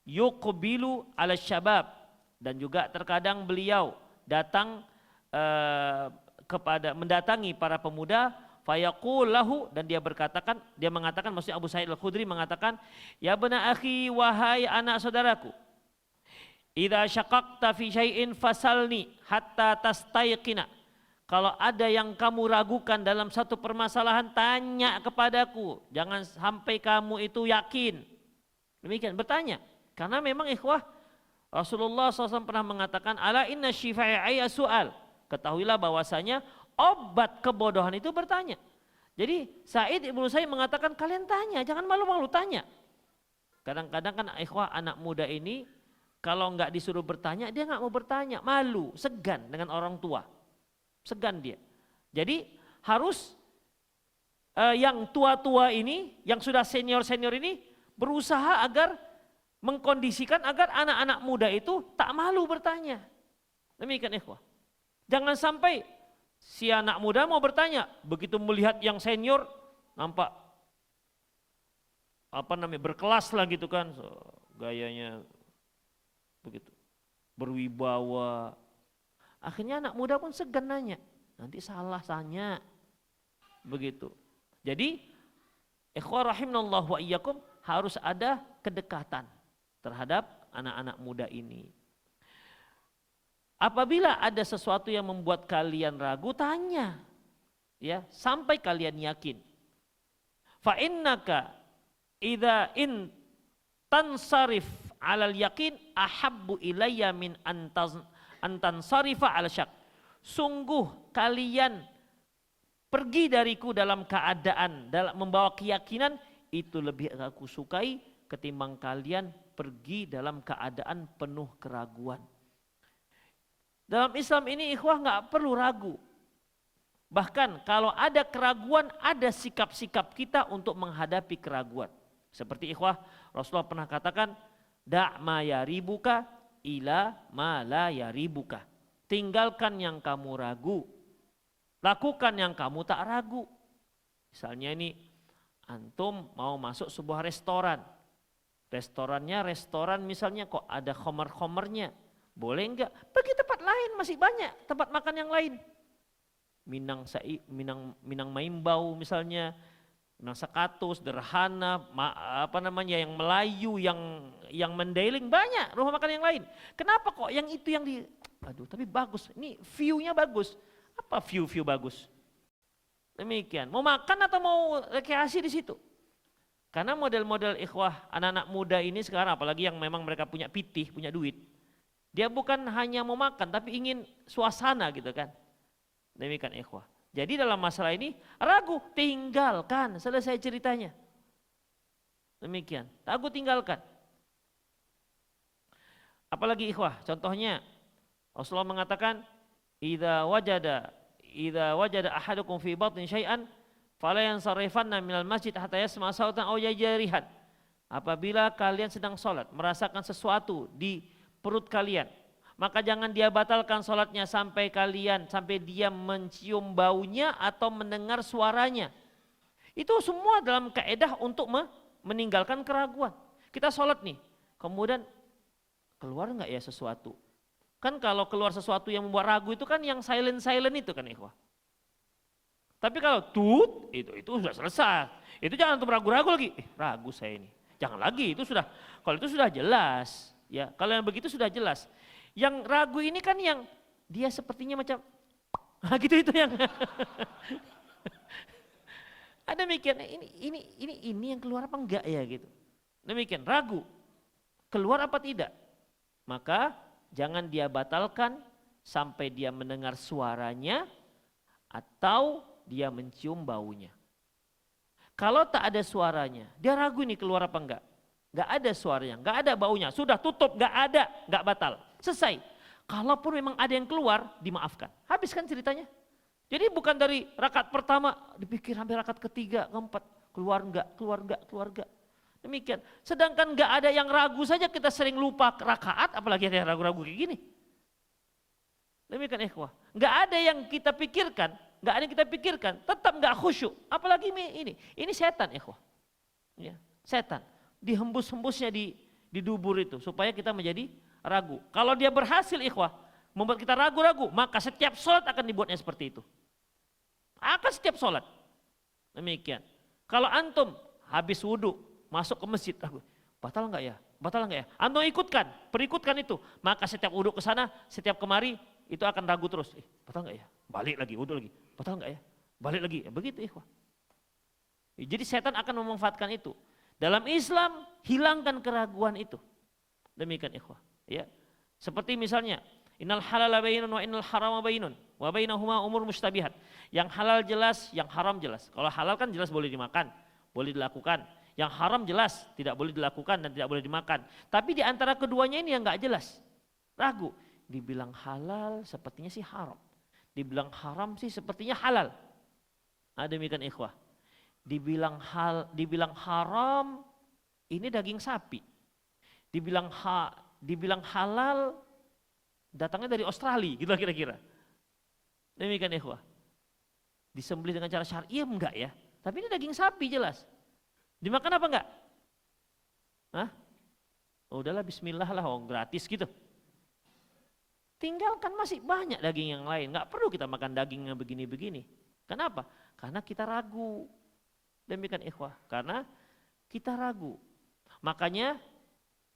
yuqbilu ala syabab, dan juga terkadang beliau datang mendatangi para pemuda, fayaqul lahu, dan dia mengatakan maksudnya Abu Sa'id Al-Khudri mengatakan, ya bena akhi, wahai anak saudaraku, idza syaqaqta fi syai'in fasalni hatta tastayqina. Kalau ada yang kamu ragukan dalam satu permasalahan, tanya kepadaku, jangan sampai kamu itu yakin. Demikian, bertanya. Karena memang ikhwah, Rasulullah SAW pernah mengatakan, ala inna syifai su'al. Ketahuilah bahwasanya obat kebodohan itu bertanya. Jadi Sa'id Ibnu Musayyib mengatakan, kalian tanya, jangan malu-malu, tanya. Kadang-kadang kan ikhwah anak muda ini, kalau nggak disuruh bertanya, dia nggak mau bertanya, malu, segan dengan orang tua. Segan dia. Jadi harus yang tua-tua ini, yang sudah senior-senior ini berusaha agar mengkondisikan agar anak-anak muda itu tak malu bertanya. Demikian ikhwah. Jangan sampai si anak muda mau bertanya, begitu melihat yang senior nampak berkelas lah gitu kan, gayanya begitu berwibawa. Akhirnya anak muda pun segan nanya, nanti salah tanya, begitu. Jadi, ikhwah rahimanallah wa iyyakum, harus ada kedekatan terhadap anak-anak muda ini. Apabila ada sesuatu yang membuat kalian ragu, tanya, ya, sampai kalian yakin. Fa innaka idza in tansarif 'alal yakin ahabbu ilayya min antan sarifa al syak. Sungguh kalian pergi dariku dalam keadaan membawa keyakinan, itu lebih aku sukai ketimbang kalian pergi dalam keadaan penuh keraguan. Dalam Islam ini ikhwah nggak perlu ragu. Bahkan kalau ada keraguan, ada sikap-sikap kita untuk menghadapi keraguan. Seperti ikhwah Rasulullah pernah katakan, da' ma yaribuka ila ma la yaribuka. Tinggalkan yang kamu ragu, lakukan yang kamu tak ragu. Misalnya ini antum mau masuk sebuah restoran. Restoran misalnya kok ada khomer-khomernya. Boleh enggak? Pergi tempat lain, masih banyak tempat makan yang lain. Minang Maimbau misalnya, Minang Sakato, Sederhana, yang Melayu, yang Mandailing, banyak rumah makan yang lain. Kenapa kok yang itu yang tapi bagus, ini view-nya bagus. Apa view bagus? Demikian, mau makan atau mau rekreasi di situ? Karena model-model ikhwah anak-anak muda ini sekarang, apalagi yang memang mereka punya pitih, punya duit, dia bukan hanya mau makan tapi ingin suasana gitu kan. Demikian ikhwah. Jadi dalam masalah ini ragu, tinggalkan, selesai ceritanya. Demikian, ragu tinggalkan. Apalagi ikhwah, contohnya Rasulullah mengatakan, idza wajada ahadukum fi batni syai'an fala yansarifanna minal masjid hatta yasma' sautan aw yajrihan. Apabila kalian sedang sholat, merasakan sesuatu di perut kalian, maka jangan dia batalkan sholatnya sampai dia mencium baunya atau mendengar suaranya. Itu semua dalam kaedah untuk meninggalkan keraguan. Kita sholat nih, kemudian keluar nggak ya sesuatu? Kan kalau keluar sesuatu yang membuat ragu itu kan yang silent itu kan ikhwah. Tapi kalau itu sudah selesai. Itu jangan untuk ragu-ragu lagi. Ragu saya ini. Jangan lagi, kalau itu sudah jelas. Ya, kalau yang begitu sudah jelas. Yang ragu ini kan yang dia sepertinya macam gitu itu yang ada demikian, ini yang keluar apa enggak ya gitu. Demikian, ragu. keluar apa tidak. Maka jangan dia batalkan sampai dia mendengar suaranya atau dia mencium baunya. Kalau tak ada suaranya, dia ragu nih keluar apa enggak. Enggak ada suaranya, enggak ada baunya, sudah tutup, enggak ada, enggak batal. Selesai. Kalaupun memang ada yang keluar, dimaafkan. Habiskan ceritanya. Jadi bukan dari rakaat pertama, dipikir sampai rakaat ketiga, keempat, keluar enggak, keluar enggak, keluar enggak. Demikian. Sedangkan enggak ada yang ragu saja kita sering lupa rakaat, apalagi ada yang ragu-ragu kayak gini. Demikian ikhwah. Enggak ada yang kita pikirkan, enggak ada yang kita pikirkan, tetap enggak khusyuk. Apalagi ini. Ini setan ikhwah. Ya, setan. Dihembus-hembusnya di dubur itu supaya kita menjadi ragu. Kalau dia berhasil ikhwah membuat kita ragu-ragu, maka setiap sholat akan dibuatnya seperti itu. Akan setiap sholat. Demikian. Kalau antum habis wudhu masuk ke masjid, batal enggak ya? Batal enggak ya? Antum perikutkan itu. Maka setiap wudhu ke sana, setiap kemari itu akan ragu terus. Batal enggak ya? Balik lagi, wudhu lagi. Batal enggak ya? Balik lagi. Begitu ikhwah. Jadi setan akan memanfaatkan itu. Dalam Islam hilangkan keraguan itu. Demikian ikhwah. Ya. Seperti misalnya, innal halala bainun wa innal harama bainun wa bainahuma umur mustabihat. Yang halal jelas, yang haram jelas. Kalau halal kan jelas boleh dimakan, boleh dilakukan. Yang haram jelas tidak boleh dilakukan dan tidak boleh dimakan. Tapi di antara keduanya ini yang enggak jelas. Ragu. Dibilang halal sepertinya sih haram. Dibilang haram sih sepertinya halal. Demikian ikhwah. Dibilang haram ini daging sapi. Dibilang halal datangnya dari Australia gitu kira-kira. Demikian ikhwah. Disembelih dengan cara syar'i enggak ya? Tapi ini daging sapi jelas. Dimakan apa enggak? Hah? Udahlah bismillah lah, gratis gitu. Tinggalkan masih banyak daging yang lain. Enggak perlu kita makan daging yang begini-begini. Kenapa? Karena kita ragu. Demikian ikhwah. Karena kita ragu. Makanya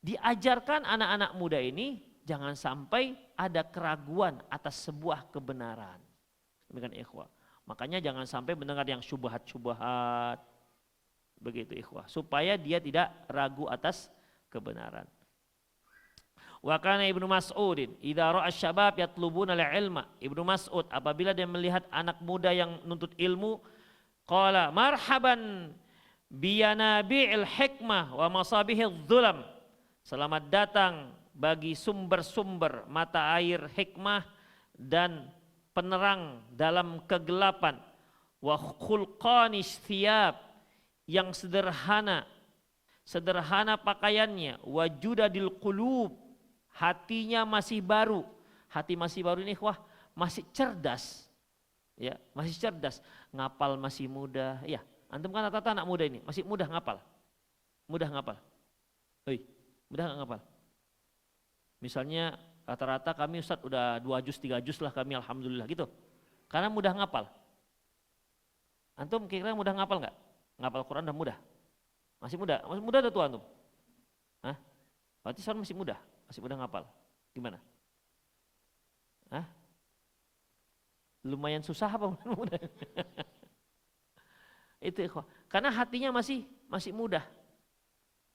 diajarkan anak-anak muda ini jangan sampai ada keraguan atas sebuah kebenaran. Demikian ikhwah. Makanya jangan sampai mendengar yang syubhat-syubhat. Begitu ikhwah. Supaya dia tidak ragu atas kebenaran. Wa kana Ibnu Mas'udin idza ra'a asy-syabab yatlubuna al-ilma. Ibnu Mas'ud apabila dia melihat anak muda yang nuntut ilmu, qala marhaban biyanabi'il hikmah wa masabihidz zulam. Selamat datang bagi sumber-sumber mata air hikmah dan penerang dalam kegelapan. Wa khulqanis thiyab, yang sederhana pakaiannya. Wa judadil qulub, hatinya masih baru. Hati masih baru ini wah masih cerdas. Ya, masih cerdas. Ngapal masih mudah. Ya, antum kan rata-rata anak muda ini masih mudah ngapal. Mudah ngapal. Hei, mudah nggak ngapal? Misalnya rata-rata kami Ustadz udah 2 juz 3 juz lah kami alhamdulillah gitu. Karena mudah ngapal. Antum kira-kira mudah ngapal nggak? Ngapal Quran udah mudah? Masih muda ada tuh antum? Hah? Berarti sekarang masih mudah ngapal. Gimana? Hah? Lumayan susah apa mudah? Itu ikhwah. Karena hatinya masih mudah.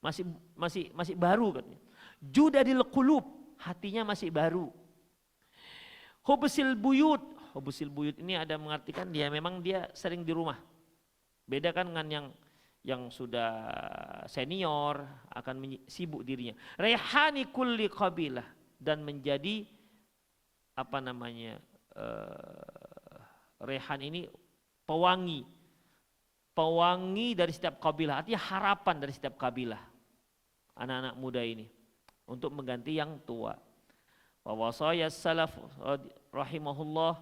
Masih baru katanya. Judadil qulub, hatinya masih baru. Hubsil buyut ini ada mengartikan dia memang dia sering di rumah. Beda kan dengan yang sudah senior akan sibuk dirinya. Rehani kulli qabilah, dan menjadi apa namanya? Rehan ini pewangi dari setiap kabilah, artinya harapan dari setiap kabilah. Anak-anak muda ini untuk mengganti yang tua. Wa wasaya salaf rahimahullah,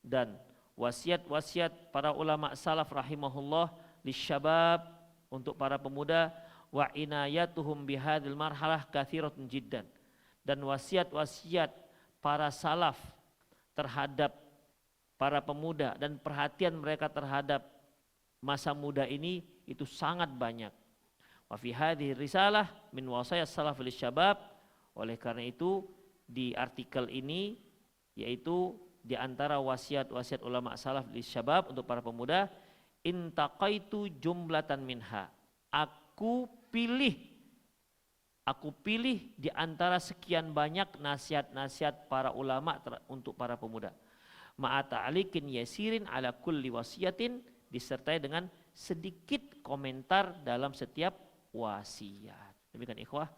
dan wasiat-wasiat para ulama salaf rahimahullah lisyabab, untuk para pemuda, wa inayatuhum bihadil marhalah kathiratun jiddan, dan wasiat-wasiat para salaf terhadap para pemuda dan perhatian mereka terhadap masa muda ini itu sangat banyak. Wa fi hadhihi risalah min wasaya salaf lisyabab, oleh karena itu di artikel ini yaitu di antara wasiat-wasiat ulama salaf lisyabab untuk para pemuda, intaqaitu jumlatan minha, aku pilih Aku pilih di antara sekian banyak nasihat-nasihat para ulama untuk para pemuda. Ma'ata'alikin yasirin ala kulli wasiyatin, disertai dengan sedikit komentar dalam setiap wasiat. Demikian ikhwah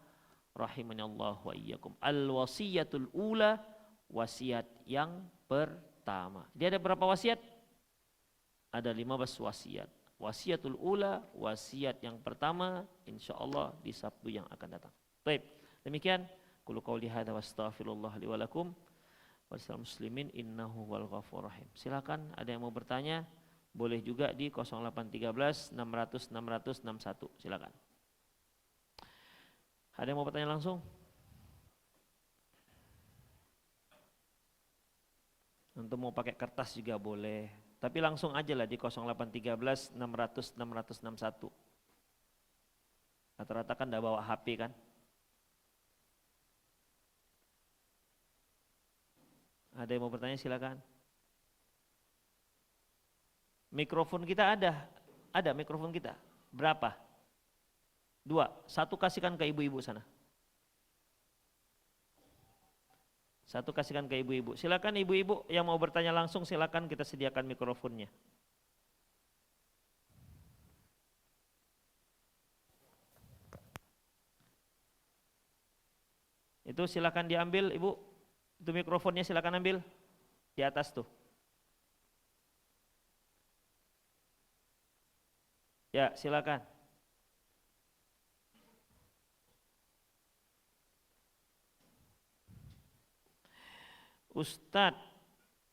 rahimanallahu wa iyyakum. Al-wasiyatul ula, wasiat yang pertama. Dia ada berapa wasiat? Ada 15 wasiat. Wasiatul ula, wasiat yang pertama, insyaallah di Sabtu yang akan datang. Baik, demikian. Qulu qauli hadza wastaghfirullah li wa lakum wa lisal muslimin innahu wal ghafurur rahim. Silakan ada yang mau bertanya, boleh juga di 0813 600 600 61. Silakan. Ada yang mau bertanya langsung? Untuk mau pakai kertas juga boleh, tapi langsung aja lah di 0813 600 600 61. Rata-rata kan udah bawa HP kan? Ada yang mau bertanya silakan. Mikrofon kita ada mikrofon kita. Berapa? 2, 1 kasihkan ke ibu-ibu sana. 1 kasihkan ke ibu-ibu. Silakan ibu-ibu yang mau bertanya langsung, silakan kita sediakan mikrofonnya. Itu silakan diambil ibu. Itu mikrofonnya silakan ambil di atas tuh. Ya, silakan. Ustadz,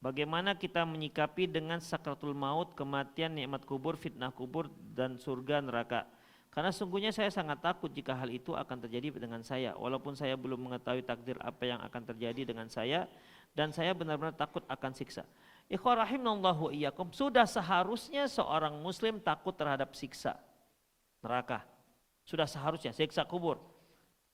bagaimana kita menyikapi dengan sakratul maut, kematian, nikmat kubur, fitnah kubur, dan surga neraka? Karena sungguhnya saya sangat takut jika hal itu akan terjadi dengan saya. Walaupun saya belum mengetahui takdir apa yang akan terjadi dengan saya, dan saya benar-benar takut akan siksa. Ikhwan rahimanallahu wa iyyakum, sudah seharusnya seorang muslim takut terhadap siksa neraka. Sudah seharusnya siksa kubur.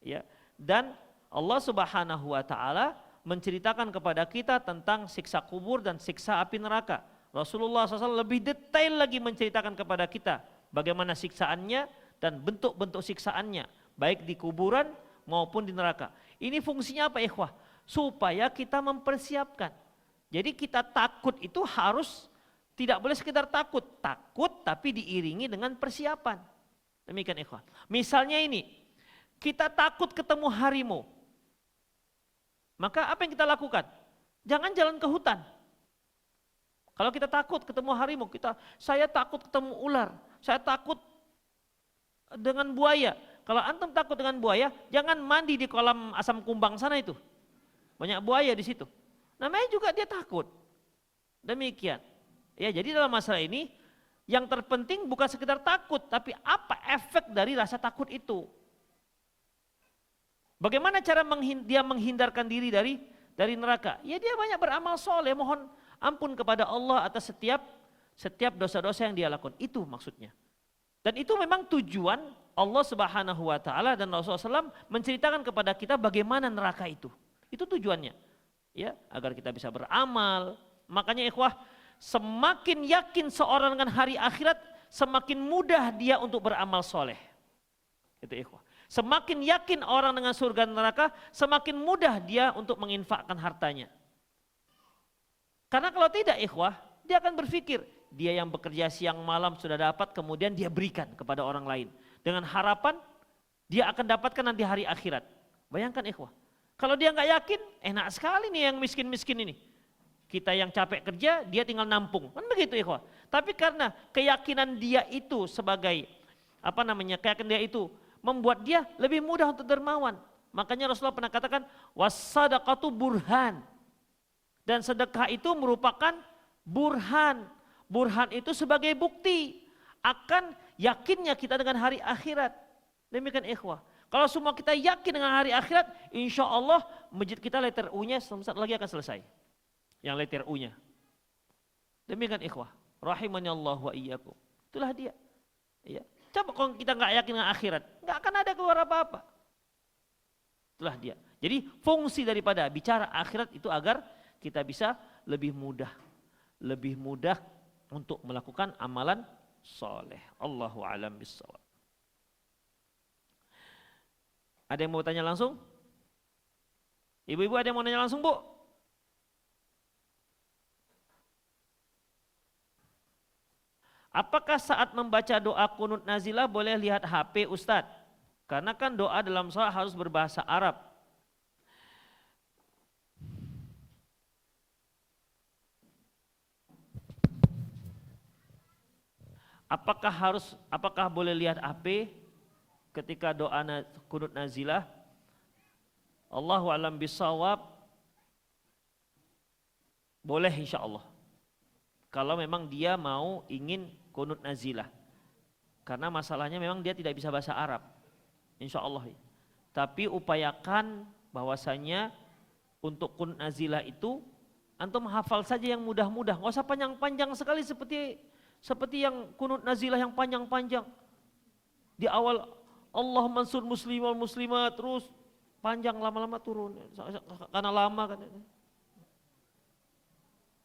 Ya. Dan Allah Subhanahu wa taala menceritakan kepada kita tentang siksa kubur dan siksa api neraka. Rasulullah SAW lebih detail lagi menceritakan kepada kita bagaimana siksaannya dan bentuk-bentuk siksaannya, baik di kuburan maupun di neraka. Ini fungsinya apa ikhwah? Supaya kita mempersiapkan. Jadi kita takut itu harus tidak boleh sekedar takut tapi diiringi dengan persiapan. Demikian ikhwah. Misalnya ini, kita takut ketemu harimau. Maka apa yang kita lakukan? Jangan jalan ke hutan. Kalau kita takut ketemu harimau, saya takut ketemu ular, saya takut dengan buaya. Kalau antum takut dengan buaya, jangan mandi di kolam asam kumbang sana itu. Banyak buaya di situ. Namanya juga dia takut. Demikian. Ya, jadi dalam masalah ini yang terpenting bukan sekedar takut, tapi apa efek dari rasa takut itu. Bagaimana cara dia menghindarkan diri dari neraka? Ya dia banyak beramal soleh, mohon ampun kepada Allah atas setiap dosa-dosa yang dia lakukan. Itu maksudnya. Dan itu memang tujuan Allah Subhanahu wa taala dan Rasulullah SAW menceritakan kepada kita bagaimana neraka itu. Itu tujuannya. Ya, agar kita bisa beramal. Makanya ikhwah, semakin yakin seorang dengan hari akhirat, semakin mudah dia untuk beramal soleh. Itu ikhwah. Semakin yakin orang dengan surga dan neraka, semakin mudah dia untuk menginfakkan hartanya. Karena kalau tidak ikhwah, dia akan berpikir, dia yang bekerja siang malam sudah dapat, kemudian dia berikan kepada orang lain. Dengan harapan dia akan dapatkan nanti hari akhirat. Bayangkan ikhwah, kalau dia nggak yakin, enak sekali nih yang miskin-miskin ini. Kita yang capek kerja, dia tinggal nampung. Kan begitu ikhwah. Tapi karena keyakinan dia itu sebagai, keyakinan dia itu membuat dia lebih mudah untuk dermawan. Makanya Rasulullah pernah katakan, wassadaqatu burhan. Dan sedekah itu merupakan burhan. Burhan itu sebagai bukti akan yakinnya kita dengan hari akhirat. Demikian ikhwah. Kalau semua kita yakin dengan hari akhirat, insya Allah masjid kita letter U-nya sebentar lagi akan selesai. Yang letter U-nya. Demikian ikhwah. Rahimani Allah wa iyyakum. Itulah dia. Ya. Coba kalau kita nggak yakin dengan akhirat, nggak akan ada keluar apa-apa. Itulah dia. Jadi fungsi daripada bicara akhirat itu agar kita bisa lebih mudah untuk melakukan amalan soleh. Allahu a'lam bishawab. Ada yang mau tanya langsung? Ibu-ibu ada yang mau nanya langsung, Bu? Apakah saat membaca doa kunut nazilah boleh lihat HP, Ustadz? Karena kan doa dalam sholat harus berbahasa Arab. Apakah boleh lihat HP ketika doa kunut nazilah? Allahu a'lam bishawab. Boleh insya Allah. Kalau memang dia ingin kunut nazilah. Karena masalahnya memang dia tidak bisa bahasa Arab. Insya Allah. Tapi upayakan bahwasanya untuk kunut nazilah itu antum hafal saja yang mudah-mudah. Nggak usah panjang-panjang sekali seperti yang kunut nazilah yang panjang-panjang. Di awal Allah mansur muslim wal muslimat, terus panjang, lama-lama turun karena lama kan.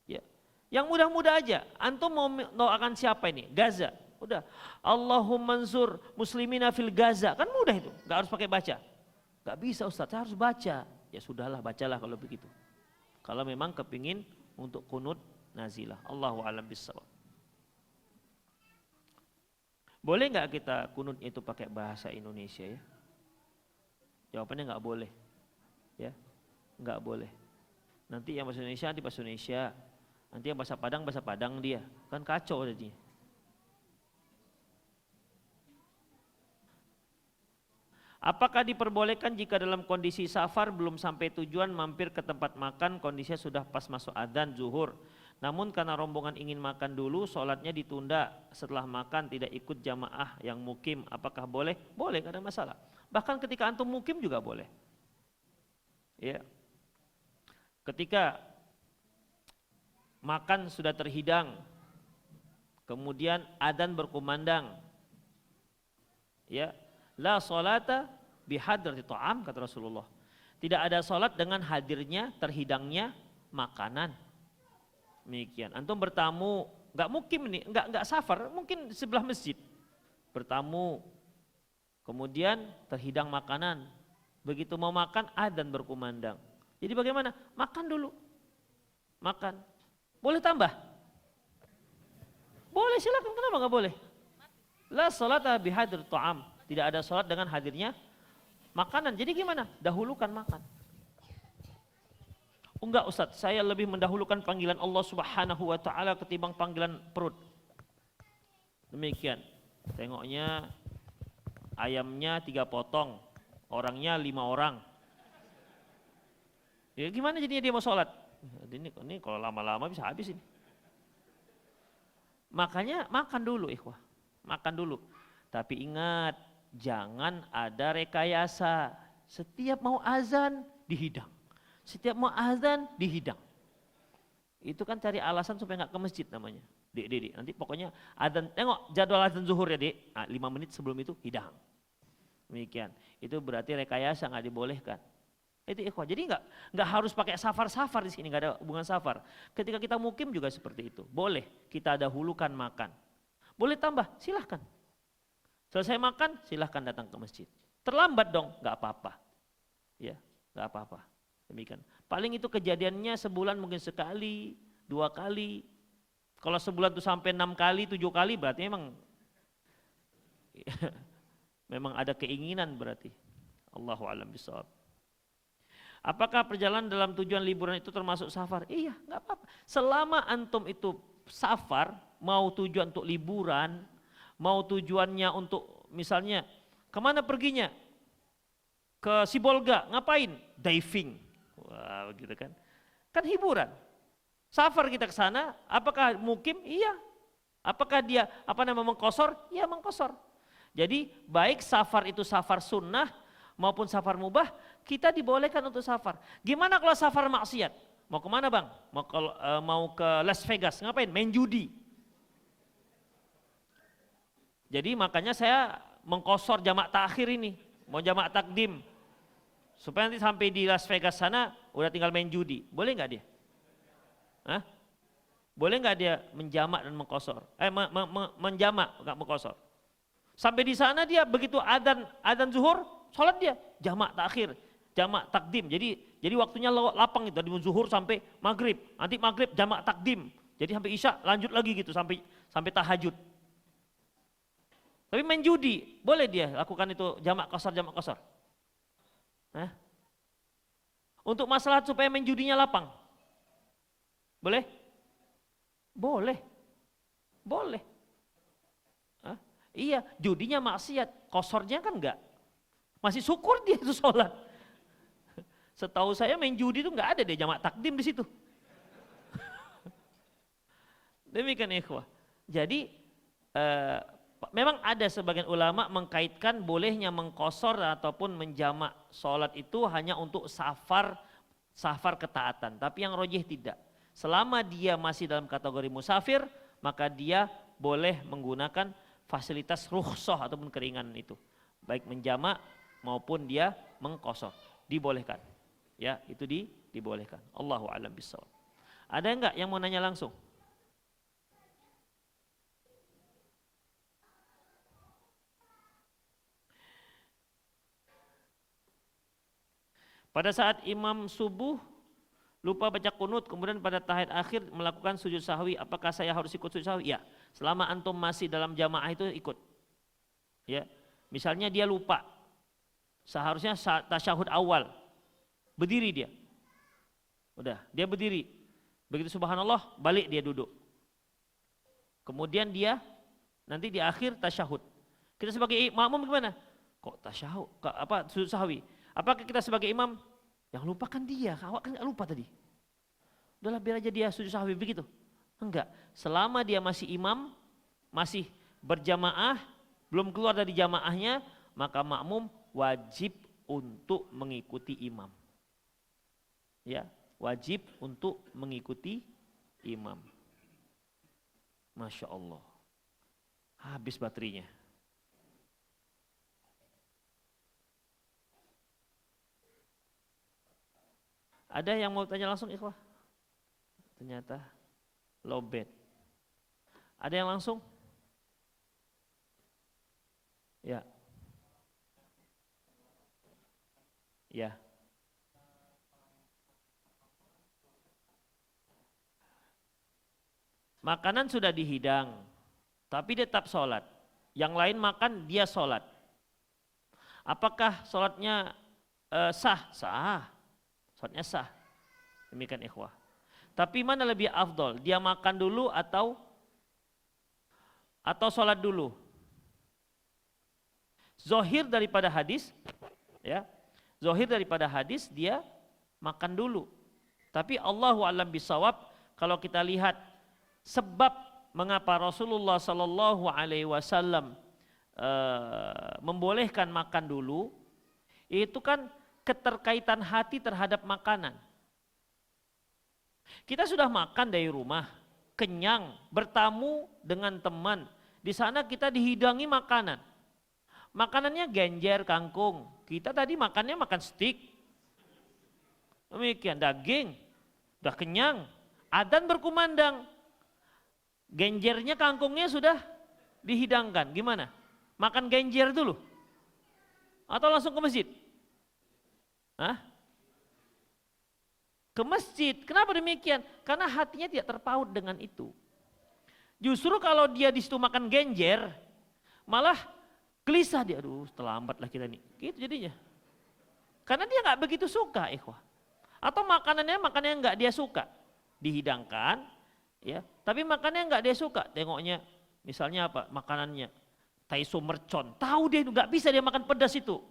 Ya. Yang mudah-mudah aja. Antum mau doakan siapa ini? Gaza. Udah. Allahumma mansur muslimina fil Gaza. Kan mudah itu. Enggak harus pakai baca. Enggak bisa Ustaz, saya harus baca. Ya sudahlah, bacalah kalau begitu. Kalau memang kepingin untuk kunut nazilah. Allahu a'lam bishawab. Boleh enggak kita kunut itu pakai bahasa Indonesia ya? Jawabannya enggak boleh. Ya. Enggak boleh. Nanti yang bahasa Indonesia nanti bahasa Indonesia. Nanti yang bahasa Padang dia. Kan kacau jadinya. Apakah diperbolehkan jika dalam kondisi safar belum sampai tujuan mampir ke tempat makan kondisinya sudah pas masuk adzan zuhur. Namun karena rombongan ingin makan dulu, sholatnya ditunda setelah makan tidak ikut jamaah yang mukim. Apakah boleh? Boleh, tidak ada masalah. Bahkan ketika antum mukim juga boleh. Ya. Ketika makan sudah terhidang, kemudian adzan berkumandang. Ya. La sholata bihadrati ta'am kata Rasulullah. Tidak ada sholat dengan hadirnya, terhidangnya makanan. Demikian. Antum bertamu, enggak mukim nih, enggak safar, mungkin sebelah masjid. Bertamu, kemudian terhidang makanan. Begitu mau makan, adzan berkumandang. Jadi bagaimana? Makan dulu. Makan. Boleh tambah? Boleh, silakan, kenapa enggak boleh? La sholata bihadrati ta'am. Tidak ada sholat dengan hadirnya makanan. Jadi gimana? Dahulukan makan. Enggak Ustaz, saya lebih mendahulukan panggilan Allah Subhanahu wa ta'ala ketimbang panggilan perut. Demikian. Tengoknya ayamnya 3 potong, orangnya 5 orang. Ya gimana jadinya dia mau sholat? Ini kalau lama-lama bisa habis ini. Makanya makan dulu ikhwah. Makan dulu. Tapi ingat, jangan ada rekayasa. Setiap mau azan dihidang. Setiap mau azan dihidang. Itu kan cari alasan supaya nggak ke masjid namanya. Dek, nanti pokoknya azan, tengok jadwal azan zuhur ya dek. Nah, 5 menit sebelum itu hidang. Demikian. Itu berarti rekayasa nggak dibolehkan. Itu ikhwah. Jadi nggak harus pakai safar di sini, nggak ada hubungan safar. Ketika kita mukim juga seperti itu. Boleh kita dahulukan makan. Boleh tambah, silahkan. Selesai makan, silahkan datang ke masjid. Terlambat dong, nggak apa-apa. Ya, nggak apa-apa. Demikian. Paling itu kejadiannya sebulan mungkin sekali, 2 kali. Kalau sebulan itu sampai 6 kali, 7 kali, berarti memang ada keinginan berarti. Allahu a'lam bishawab. Apakah perjalanan dalam tujuan liburan itu termasuk safar? Iya, nggak apa-apa. Selama antum itu safar, mau tujuan untuk liburan, mau tujuannya untuk misalnya kemana perginya? Ke Sibolga, ngapain? Diving. Wah, gitu kan. Kan hiburan. Safar kita ke sana, apakah mukim? Iya. Apakah dia mengkosor? Iya, mengkosor. Jadi baik safar itu safar sunnah maupun safar mubah, kita dibolehkan untuk safar. Gimana kalau safar maksiat? Mau kemana bang? Mau ke Las Vegas, ngapain? Main judi. Jadi makanya saya mengkosor jamak takhir ini, mau jamak takdim. Supaya nanti sampai di Las Vegas sana udah tinggal main judi. Boleh nggak dia? Hah? Boleh nggak dia menjamak dan mengkosor? Menjamak, nggak mengkosor. Sampai di sana dia begitu adzan zuhur, sholat dia jamak takhir, jamak takdim. Jadi waktunya lapang itu dari zuhur sampai maghrib. Nanti maghrib jamak takdim. Jadi sampai isya lanjut lagi gitu sampai tahajud. Tapi main judi, boleh dia lakukan itu jamak qasar. Hah? Untuk masalah supaya main judinya lapang. Boleh? Boleh. Hah? Iya, judinya maksiat, kosornya kan enggak. Masih syukur dia itu sholat. Setahu saya main judi itu enggak ada deh jamak takdim di situ. Demikian ikhwah. Jadi memang ada sebagian ulama mengkaitkan bolehnya mengkosor ataupun menjamak sholat itu hanya untuk safar ketaatan. Tapi yang rojih tidak. Selama dia masih dalam kategori musafir, maka dia boleh menggunakan fasilitas rukhsah ataupun keringanan itu. Baik menjamak maupun dia mengkosor. Dibolehkan. Ya, itu dibolehkan. Allahu a'lam bishawab. Ada enggak yang mau nanya langsung? Pada saat imam subuh lupa baca kunut, kemudian pada tahiyat akhir melakukan sujud sahwi, apakah saya harus ikut sujud sahwi? Ya, selama antum masih dalam jamaah itu ikut. Ya, misalnya dia lupa, seharusnya tasyahud awal, berdiri dia. Udah, dia berdiri. Begitu subhanallah, balik dia duduk. Kemudian dia nanti di akhir tasyahud. Kita sebagai makmum gimana? Kok tasyahud? Sujud sahwi? Apakah kita sebagai imam yang lupakan dia? Awak kan gak lupa tadi. Udahlah biar aja dia sujud sahwi begitu. Enggak. Selama dia masih imam, masih berjamaah, belum keluar dari jamaahnya, maka makmum wajib untuk mengikuti imam. Ya, wajib untuk mengikuti imam. Masya Allah. Habis baterainya. Ada yang mau tanya langsung ikhwah? Ternyata lowbat. Ada yang langsung? Ya. Ya. Makanan sudah dihidang, tapi dia tetap sholat. Yang lain makan, dia sholat. Apakah sholatnya sah? Sah. Sholatnya sah. Demikian ikhwah. Tapi mana lebih afdol? Dia makan dulu atau sholat dulu? Zohir daripada hadis, ya. Zohir daripada hadis dia makan dulu. Tapi Allahu a'lam bishawab, kalau kita lihat sebab mengapa Rasulullah sallallahu alaihi wasallam membolehkan makan dulu, itu kan keterkaitan hati terhadap makanan. Kita sudah makan dari rumah, kenyang, bertamu dengan teman. Di sana kita dihidangi makanan. Makanannya genjer, kangkung. Kita tadi makannya makan steak. Demikian, daging. Udah kenyang. Adzan berkumandang. Genjernya, kangkungnya sudah dihidangkan. Gimana? Makan genjer dulu? Atau langsung ke masjid? Hah? Ke masjid. Kenapa demikian? Karena hatinya tidak terpaut dengan itu. Justru kalau dia di situ makan genjer, malah gelisah dia. Aduh, terlambat lah kita nih. Gitu jadinya. Karena dia nggak begitu suka, ikhwah. Atau makanannya nggak dia suka, dihidangkan, ya. Tapi makanannya nggak dia suka. Tengoknya, misalnya apa? Makanannya taiso mercon. Tahu dia nggak bisa dia makan pedas itu.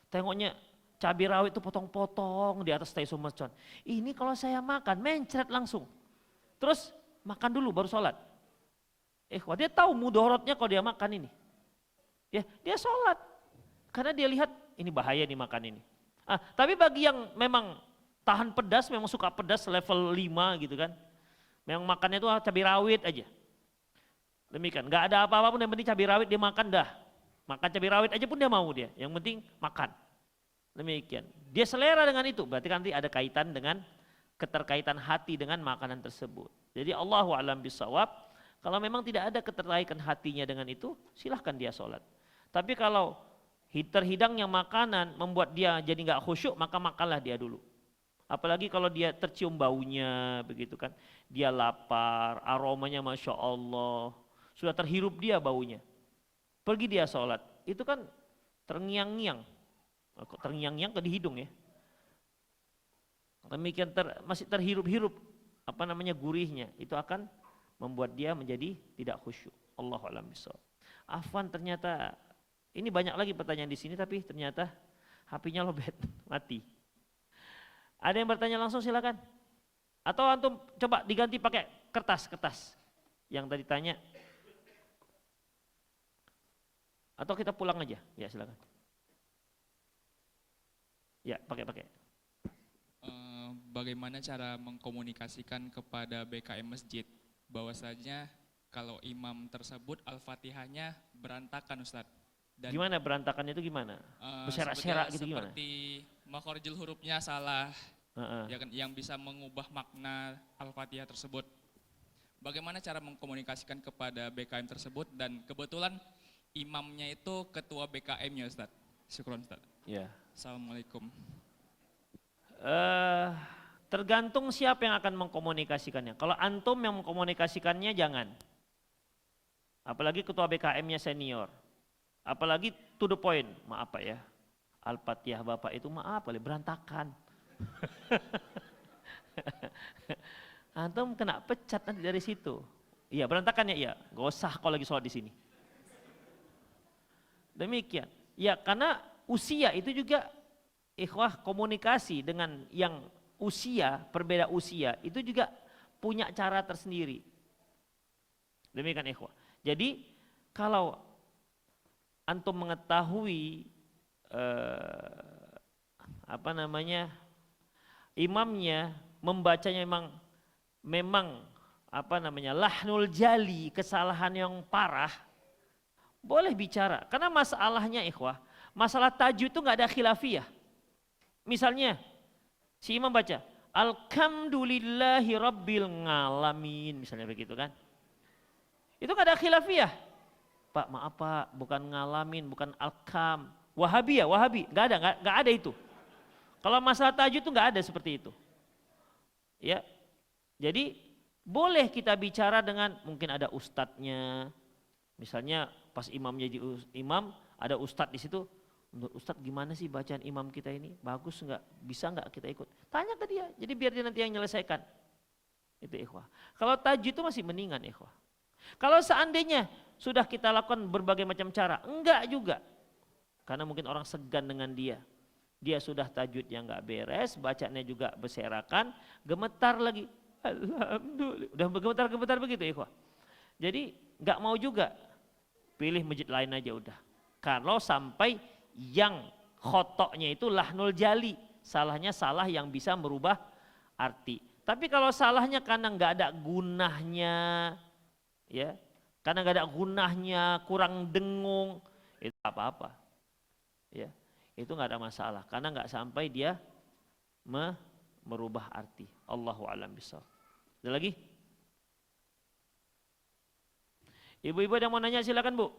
Tengoknya cabai rawit itu potong-potong di atas taiso mercon. Ini kalau saya makan mencret langsung. Terus makan dulu baru sholat. Dia tahu mudorotnya kalau dia makan ini. Ya, dia sholat. Karena dia lihat ini bahaya nih makan ini. Tapi bagi yang memang tahan pedas, memang suka pedas level 5 gitu kan. Memang makannya itu cabai rawit aja. Demikian, nggak ada apa-apa pun yang penting cabai rawit dia makan dah. Makan cabai rawit aja pun dia mau dia. Yang penting makan. Demikian. Dia selera dengan itu, berarti nanti ada kaitan dengan keterkaitan hati dengan makanan tersebut. Jadi Allahu a'lam bishawab, kalau memang tidak ada keterkaitan hatinya dengan itu, silahkan dia sholat. Tapi kalau terhidangnya makanan membuat dia jadi nggak khusyuk, maka makanlah dia dulu. Apalagi kalau dia tercium baunya begitu kan, dia lapar, aromanya Masya Allah, sudah terhirup dia baunya. Pergi dia sholat, itu kan terngiang-ngiang, kok terngiang-ngiang ke di hidung ya. Demikian masih terhirup-hirup gurihnya, itu akan membuat dia menjadi tidak khusyuk. Allahu a'lam bishawab. Afwan, ternyata ini banyak lagi pertanyaan di sini, tapi ternyata HP-nya lowbat, mati. Ada yang bertanya langsung silakan. Atau antum coba diganti pakai kertas yang tadi tanya. Atau kita pulang aja, ya silakan. Ya, pakai. Bagaimana cara mengkomunikasikan kepada BKM masjid bahwasanya kalau imam tersebut Al-Fatihahnya berantakan, Ustadz? Dan gimana berantakannya itu gimana? Berserak-serak gitu gimana? Seperti makhorijul hurufnya salah, ya kan, yang bisa mengubah makna Al-Fatihah tersebut. Bagaimana cara mengkomunikasikan kepada BKM tersebut, dan kebetulan imamnya itu ketua BKM-nya, Ustadz. Syukron, Ustadz. Ya. Assalamualaikum. Tergantung siapa yang akan mengkomunikasikannya. Kalau antum yang mengkomunikasikannya jangan. Apalagi ketua BKM-nya senior. Apalagi to the point, maaf Pak ya, Al-Fatihah Bapak itu maaf boleh berantakan. Antum kena pecat nanti dari situ. Iya berantakan ya, iya, gak usah kalau lagi sholat di sini. Demikian. Ya karena usia itu juga, ikhwah, komunikasi dengan yang usia, berbeda usia, itu juga punya cara tersendiri. Demikian ikhwah. Jadi kalau antum mengetahui imamnya membacanya memang lahnul jali, kesalahan yang parah, boleh bicara. Karena masalahnya ikhwah, masalah tajwid itu nggak ada khilafiyah. Misalnya si imam baca alhamdulillahi rabbil ngalamin, misalnya begitu kan, itu nggak ada khilafiyah. Pak maaf Pak, bukan ngalamin, bukan alkam. Wahabi ya, Wahabi, nggak ada itu. Kalau masalah tajwid itu nggak ada seperti itu. Ya, jadi boleh kita bicara dengan, mungkin ada ustadznya, misalnya pas imam jadi imam, ada ustadz di situ. Menurut ustadz gimana sih bacaan imam kita ini? Bagus nggak? Bisa nggak kita ikut? Tanya ke dia, jadi biar dia nanti yang menyelesaikan. Itu ikhwah. Kalau tajwid itu masih mendingan ikhwah. Kalau seandainya sudah kita lakukan berbagai macam cara, enggak juga. Karena mungkin orang segan dengan dia. Dia sudah tajwid yang enggak beres, bacaannya juga berserakan, gemetar lagi. Alhamdulillah. Udah gemetar-gemetar begitu ikhwah. Jadi enggak mau juga. Pilih masjid lain aja udah. Kalau sampai yang khotoknya itu lahnul jali, salahnya salah yang bisa merubah arti. Tapi kalau salahnya karena enggak ada gunahnya, ya, karena gak ada gunahnya, kurang dengung, itu apa-apa. Ya, itu gak ada masalah, karena gak sampai dia merubah arti. Allahu a'lam bishawab. Ada lagi? Ibu-ibu yang mau nanya silakan Bu.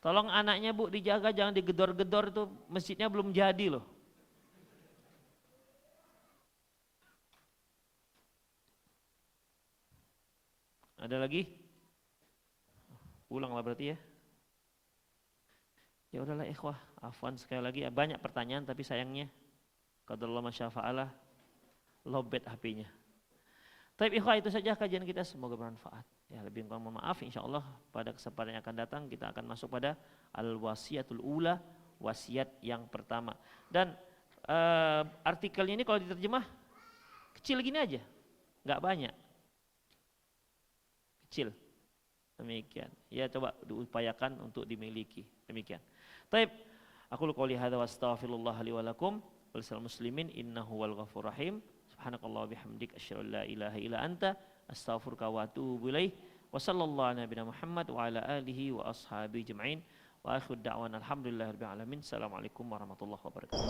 Tolong anaknya Bu dijaga, jangan digedor-gedor, itu masjidnya belum jadi loh. Ada lagi? Ulanglah berarti ya. Ya udahlah ikhwah, afwan sekali lagi. Banyak pertanyaan tapi sayangnya qadarullah masyafa'alah, lobet HP-nya. Tapi ikhwah, itu saja kajian kita, semoga bermanfaat. Ya, lebih kurang mohon maaf, insyaallah pada kesempatan yang akan datang kita akan masuk pada al-wasiyatul ula, wasiat yang pertama. Dan artikelnya ini kalau diterjemah kecil gini aja, nggak banyak. Kecil. Demikian. Ya coba diupayakan untuk dimiliki. Demikian. Taib. Aku qouli hadza wa astaghfirullah li wa lakum wal muslimin innahu wal ghafurur rahim. Subhanakallah bihamdik asyhadu an la ilaha illa anta astaghfiruka wa atubu ilaih. Wa sallallahu ala nabiyina Muhammad wa ala alihi wa ashabihi jami'in. Wa akhiru da'wana alhamdulillahirabbil alamin. Assalamualaikum warahmatullahi wabarakatuh.